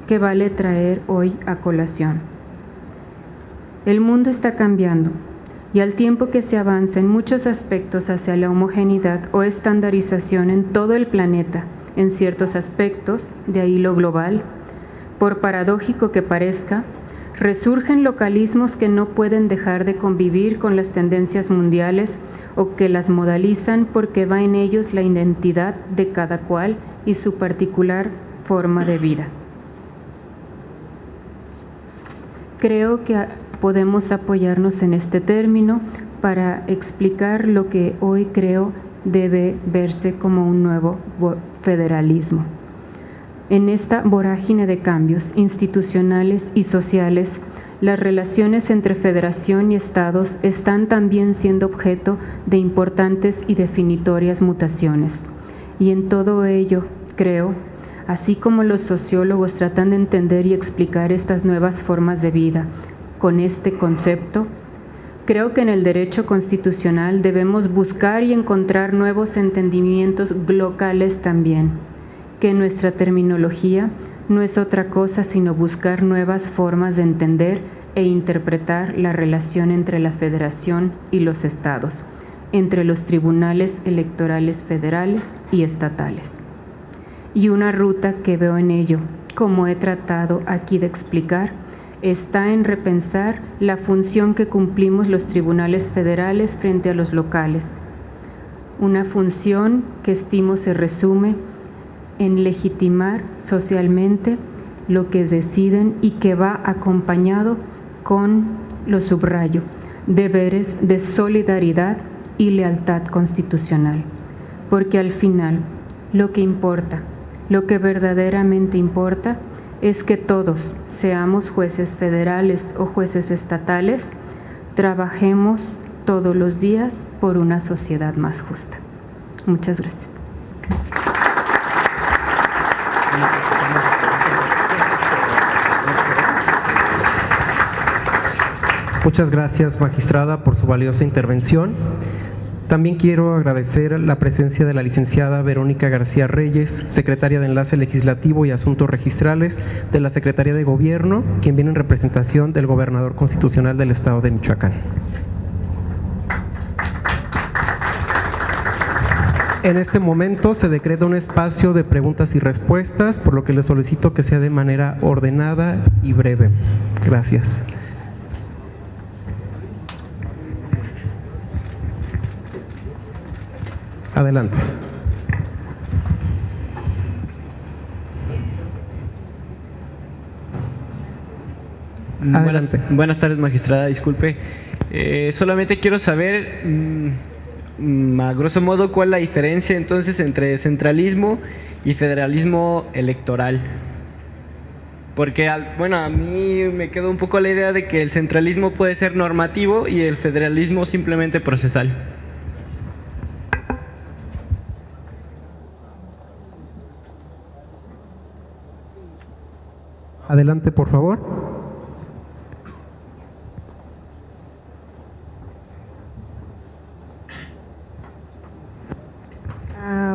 D: que vale traer hoy a colación. El mundo está cambiando y al tiempo que se avanza en muchos aspectos hacia la homogeneidad o estandarización en todo el planeta, en ciertos aspectos, de ahí lo global, por paradójico que parezca, resurgen localismos que no pueden dejar de convivir con las tendencias mundiales o que las modalizan porque va en ellos la identidad de cada cual y su particular forma de vida. Creo que podemos apoyarnos en este término para explicar lo que hoy creo debe verse como un nuevo federalismo. En esta vorágine de cambios institucionales y sociales, las relaciones entre federación y estados están también siendo objeto de importantes y definitorias mutaciones. Y en todo ello, creo, así como los sociólogos tratan de entender y explicar estas nuevas formas de vida con este concepto, creo que en el derecho constitucional debemos buscar y encontrar nuevos entendimientos locales también, que nuestra terminología no es otra cosa sino buscar nuevas formas de entender e interpretar la relación entre la federación y los estados, entre los tribunales electorales federales y estatales. Y una ruta que veo en ello, como he tratado aquí de explicar, está en repensar la función que cumplimos los tribunales federales frente a los locales. Una función que estimo se resume en legitimar socialmente lo que deciden y que va acompañado con, lo subrayo, deberes de solidaridad y lealtad constitucional. Porque al final, lo que importa, lo que verdaderamente importa, es que todos, seamos jueces federales o jueces estatales, trabajemos todos los días por una sociedad más justa. Muchas gracias.
A: Muchas gracias, magistrada, por su valiosa intervención. También quiero agradecer la presencia de la licenciada Verónica García Reyes, secretaria de Enlace Legislativo y Asuntos Registrales de la Secretaría de Gobierno, quien viene en representación del Gobernador Constitucional del Estado de Michoacán. En este momento se decreta un espacio de preguntas y respuestas, por lo que les solicito que sea de manera ordenada y breve. Gracias. Adelante. Adelante.
E: Buenas tardes, magistrada. Disculpe. Solamente quiero saber, a grosso modo, cuál es la diferencia entonces entre centralismo y federalismo electoral. Porque, bueno, a mí me quedó un poco la idea de que el centralismo puede ser normativo y el federalismo simplemente procesal.
A: Adelante, por favor.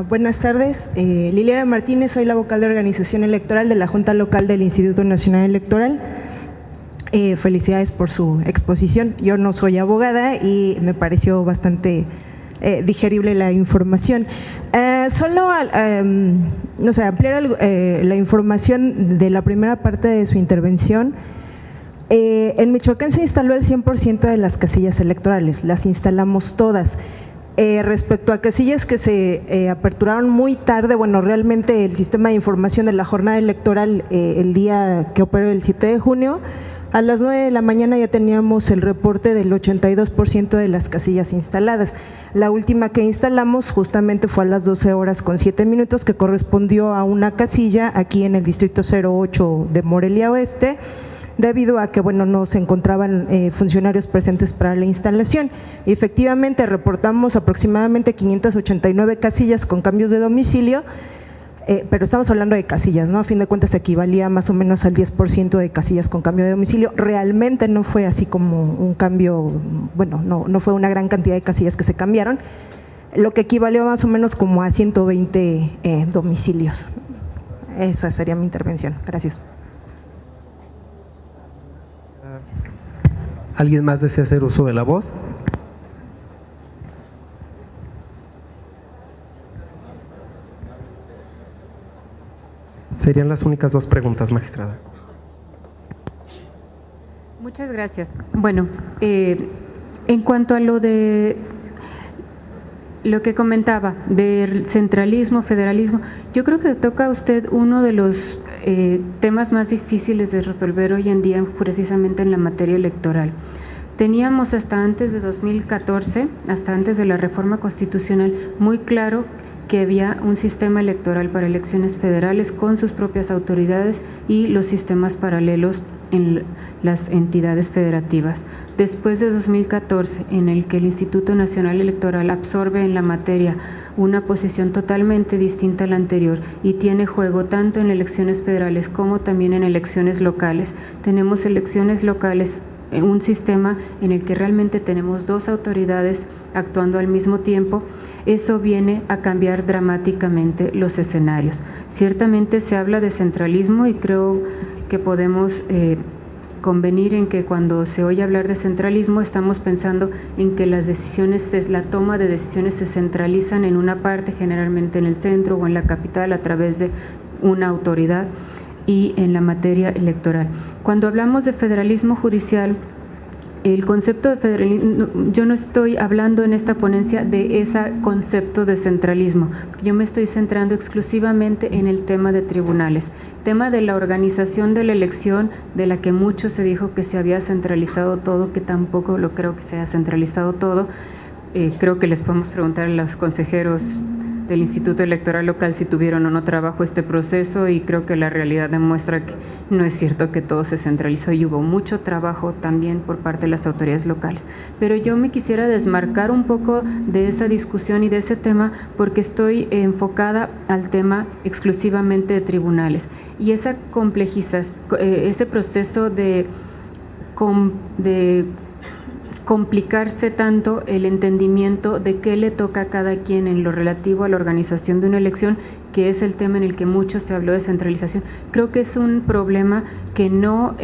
F: Buenas tardes, Liliana Martínez, soy la vocal de organización electoral de la Junta Local del Instituto Nacional Electoral. Felicidades por su exposición. Yo no soy abogada y me pareció bastante digerible la información. Solo ampliar la información de la primera parte de su intervención. En Michoacán se instaló el 100% de las casillas electorales, las instalamos todas. Respecto a casillas que se aperturaron muy tarde, bueno, realmente el sistema de información de la jornada electoral el día que operó el 7 de junio, a las 9 de la mañana ya teníamos el reporte del 82% de las casillas instaladas. La última que instalamos justamente fue a las 12 horas con 7 minutos, que correspondió a una casilla aquí en el distrito 08 de Morelia Oeste, debido a que no se encontraban funcionarios presentes para la instalación. Y efectivamente reportamos aproximadamente 589 casillas con cambios de domicilio, pero estamos hablando de casillas, ¿no? A fin de cuentas equivalía más o menos al 10% de casillas con cambio de domicilio. Realmente no fue así como un cambio, no fue una gran cantidad de casillas que se cambiaron, lo que equivalió más o menos como a 120 domicilios. Esa sería mi intervención. Gracias.
A: ¿Alguien más desea hacer uso de la voz? Serían las únicas dos preguntas, magistrada.
D: Muchas gracias. Bueno, en cuanto a lo que comentaba del centralismo, federalismo, yo creo que toca usted uno de los temas más difíciles de resolver hoy en día, precisamente en la materia electoral. Teníamos hasta antes de 2014, hasta antes de la reforma constitucional, muy claro que había un sistema electoral para elecciones federales con sus propias autoridades y los sistemas paralelos en las entidades federativas. Después de 2014, en el que el Instituto Nacional Electoral absorbe en la materia una posición totalmente distinta a la anterior y tiene juego tanto en elecciones federales como también en elecciones locales. Tenemos elecciones locales, un sistema en el que realmente tenemos dos autoridades actuando al mismo tiempo. Eso viene a cambiar dramáticamente los escenarios. Ciertamente se habla de centralismo y creo que podemos convenir en que cuando se oye hablar de centralismo estamos pensando en que las decisiones, la toma de decisiones se centralizan en una parte, generalmente en el centro o en la capital a través de una autoridad, y en la materia electoral. Cuando hablamos de federalismo judicial, el concepto de federalismo, yo no estoy hablando en esta ponencia de ese concepto de centralismo, yo me estoy centrando exclusivamente en el tema de tribunales, tema de la organización de la elección, de la que mucho se dijo que se había centralizado todo, que tampoco lo creo que se haya centralizado todo. Creo que les podemos preguntar a los consejeros del Instituto Electoral Local si tuvieron o no trabajo este proceso, y creo que la realidad demuestra que no es cierto que todo se centralizó y hubo mucho trabajo también por parte de las autoridades locales. Pero yo me quisiera desmarcar un poco de esa discusión y de ese tema porque estoy enfocada al tema exclusivamente de tribunales y esa complejización, ese proceso de complicarse tanto el entendimiento de qué le toca a cada quien en lo relativo a la organización de una elección, que es el tema en el que mucho se habló de centralización. Creo que es un problema que no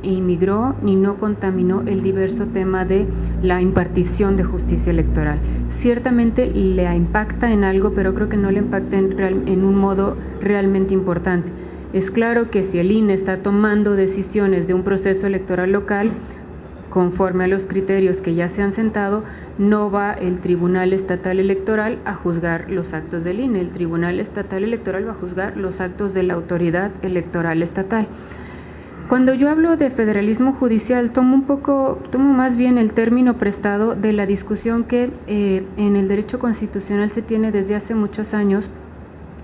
D: inmigró ni no contaminó el diverso tema de la impartición de justicia electoral. Ciertamente le impacta en algo, pero creo que no le impacta en un modo realmente importante. Es claro que si el INE está tomando decisiones de un proceso electoral local, conforme a los criterios que ya se han sentado, no va el Tribunal Estatal Electoral a juzgar los actos del INE. El Tribunal Estatal Electoral va a juzgar los actos de la Autoridad Electoral Estatal. Cuando yo hablo de federalismo judicial, tomo más bien el término prestado de la discusión que en el derecho constitucional se tiene desde hace muchos años,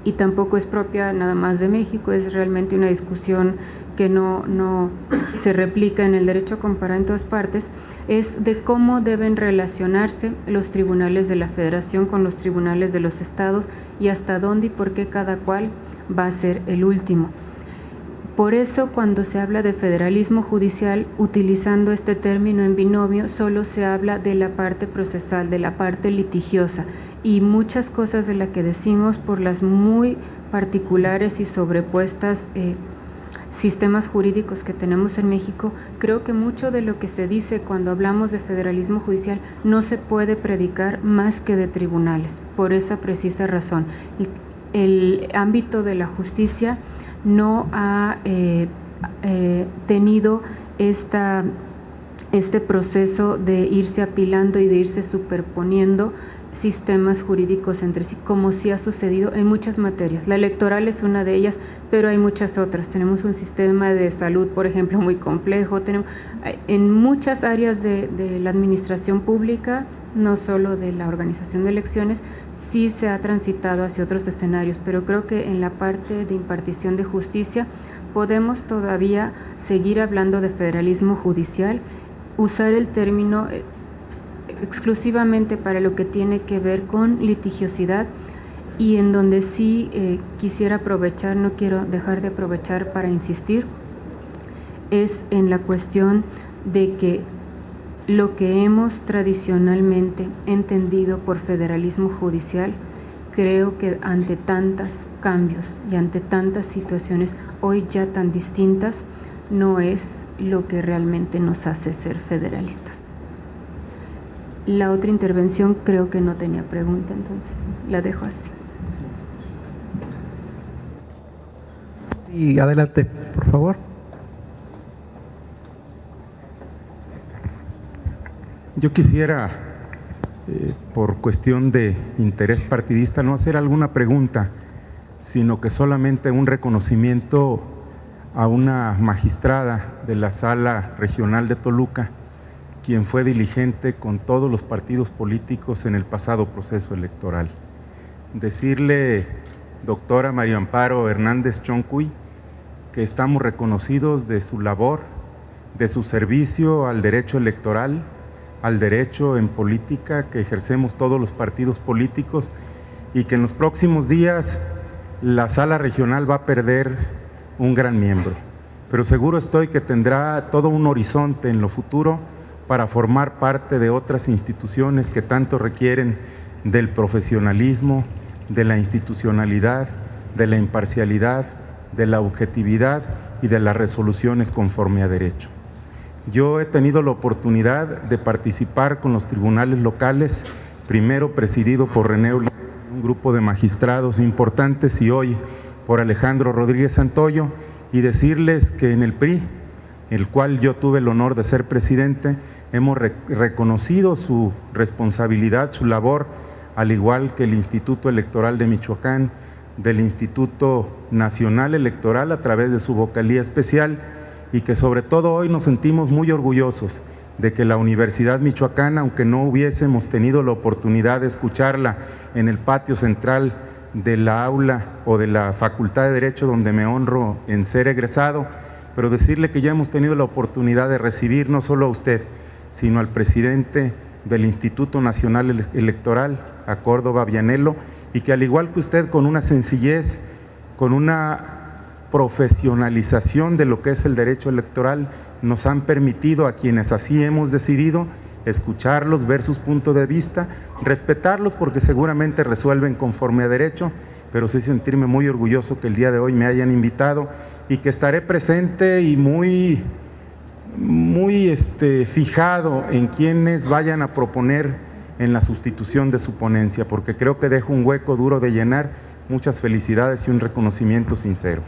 D: y tampoco es propia nada más de México, es realmente una discusión que no se replica en el derecho comparado en todas partes, es de cómo deben relacionarse los tribunales de la Federación con los tribunales de los estados y hasta dónde y por qué cada cual va a ser el último. Por eso, cuando se habla de federalismo judicial, utilizando este término en binomio, solo se habla de la parte procesal, de la parte litigiosa, y muchas cosas de las que decimos por las muy particulares y sobrepuestas sistemas jurídicos que tenemos en México, creo que mucho de lo que se dice cuando hablamos de federalismo judicial no se puede predicar más que de tribunales, por esa precisa razón. El ámbito de la justicia no ha tenido este proceso de irse apilando y de irse superponiendo sistemas jurídicos entre sí, como sí ha sucedido en muchas materias. La electoral es una de ellas, pero hay muchas otras. Tenemos un sistema de salud, por ejemplo, muy complejo. Tenemos, en muchas áreas de la administración pública, no solo de la organización de elecciones, sí se ha transitado hacia otros escenarios, pero creo que en la parte de impartición de justicia podemos todavía seguir hablando de federalismo judicial, usar el término exclusivamente para lo que tiene que ver con litigiosidad, y en donde sí quisiera aprovechar, no quiero dejar de aprovechar para insistir, es en la cuestión de que lo que hemos tradicionalmente entendido por federalismo judicial, creo que ante tantos cambios y ante tantas situaciones hoy ya tan distintas, no es lo que realmente nos hace ser federalistas. La otra intervención creo que no tenía pregunta, entonces la dejo así.
A: Y adelante, por favor.
G: Yo quisiera, por cuestión de interés partidista, no hacer alguna pregunta, sino que solamente un reconocimiento a una magistrada de la Sala Regional de Toluca, quien fue diligente con todos los partidos políticos en el pasado proceso electoral. Decirle, doctora María Amparo Hernández Choncuy, que estamos reconocidos de su labor, de su servicio al derecho electoral, al derecho en política que ejercemos todos los partidos políticos, y que en los próximos días la Sala Regional va a perder un gran miembro, pero seguro estoy que tendrá todo un horizonte en lo futuro para formar parte de otras instituciones que tanto requieren del profesionalismo, de la institucionalidad, de la imparcialidad, de la objetividad y de las resoluciones conforme a derecho. Yo he tenido la oportunidad de participar con los tribunales locales, primero presidido por René Ulises, un grupo de magistrados importantes, y hoy por Alejandro Rodríguez Santoyo, y decirles que en el PRI, el cual yo tuve el honor de ser presidente, hemos reconocido su responsabilidad, su labor, al igual que el Instituto Electoral de Michoacán, del Instituto Nacional Electoral a través de su vocalía especial, y que sobre todo hoy nos sentimos muy orgullosos de que la Universidad Michoacana, aunque no hubiésemos tenido la oportunidad de escucharla en el patio central de la aula o de la Facultad de Derecho, donde me honro en ser egresado, pero decirle que ya hemos tenido la oportunidad de recibir no solo a usted, sino al presidente del Instituto Nacional Electoral, a Córdoba Vianello, y que al igual que usted, con una sencillez, con una profesionalización de lo que es el derecho electoral, nos han permitido a quienes así hemos decidido escucharlos, ver sus puntos de vista, respetarlos porque seguramente resuelven conforme a derecho, pero sí sentirme muy orgulloso que el día de hoy me hayan invitado y que estaré presente y muy fijado en quienes vayan a proponer en la sustitución de su ponencia, porque creo que dejo un hueco duro de llenar. Muchas felicidades y un reconocimiento sincero.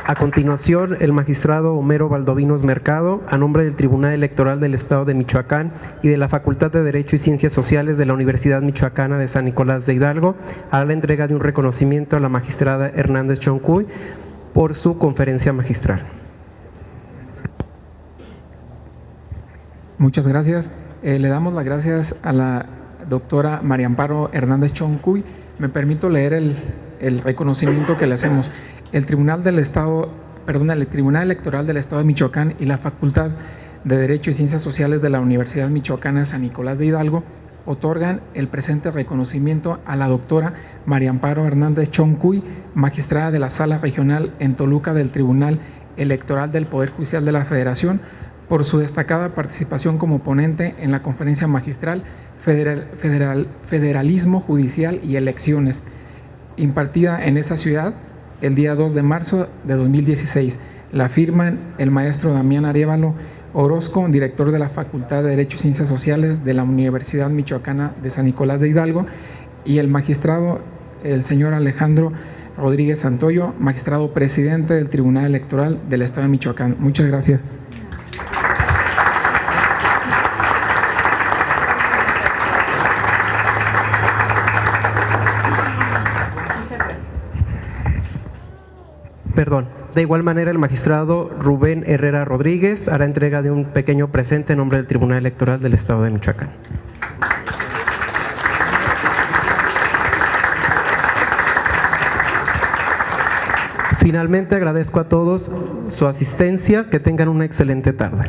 A: A continuación, el magistrado Homero Valdovinos Mercado, a nombre del Tribunal Electoral del Estado de Michoacán y de la Facultad de Derecho y Ciencias Sociales de la Universidad Michoacana de San Nicolás de Hidalgo, hará la entrega de un reconocimiento a la magistrada Hernández Choncuy por su conferencia magistral.
H: Muchas gracias. Le damos las gracias a la doctora María Amparo Hernández Choncuy. Me permito leer el reconocimiento que le hacemos. El Tribunal Electoral del Estado de Michoacán y la Facultad de Derecho y Ciencias Sociales de la Universidad Michoacana San Nicolás de Hidalgo otorgan el presente reconocimiento a la doctora María Amparo Hernández Choncuy, magistrada de la Sala Regional en Toluca del Tribunal Electoral del Poder Judicial de la Federación, por su destacada participación como ponente en la conferencia magistral Federalismo Judicial y Elecciones, impartida en esta ciudad el día 2 de marzo de 2016. La firman el maestro Damián Arévalo Orozco, director de la Facultad de Derecho y Ciencias Sociales de la Universidad Michoacana de San Nicolás de Hidalgo, y el magistrado, el señor Alejandro Rodríguez Santoyo, magistrado presidente del Tribunal Electoral del Estado de Michoacán. Muchas gracias.
A: De igual manera, el magistrado Rubén Herrera Rodríguez hará entrega de un pequeño presente en nombre del Tribunal Electoral del Estado de Michoacán. Finalmente, agradezco a todos su asistencia. Que tengan una excelente tarde.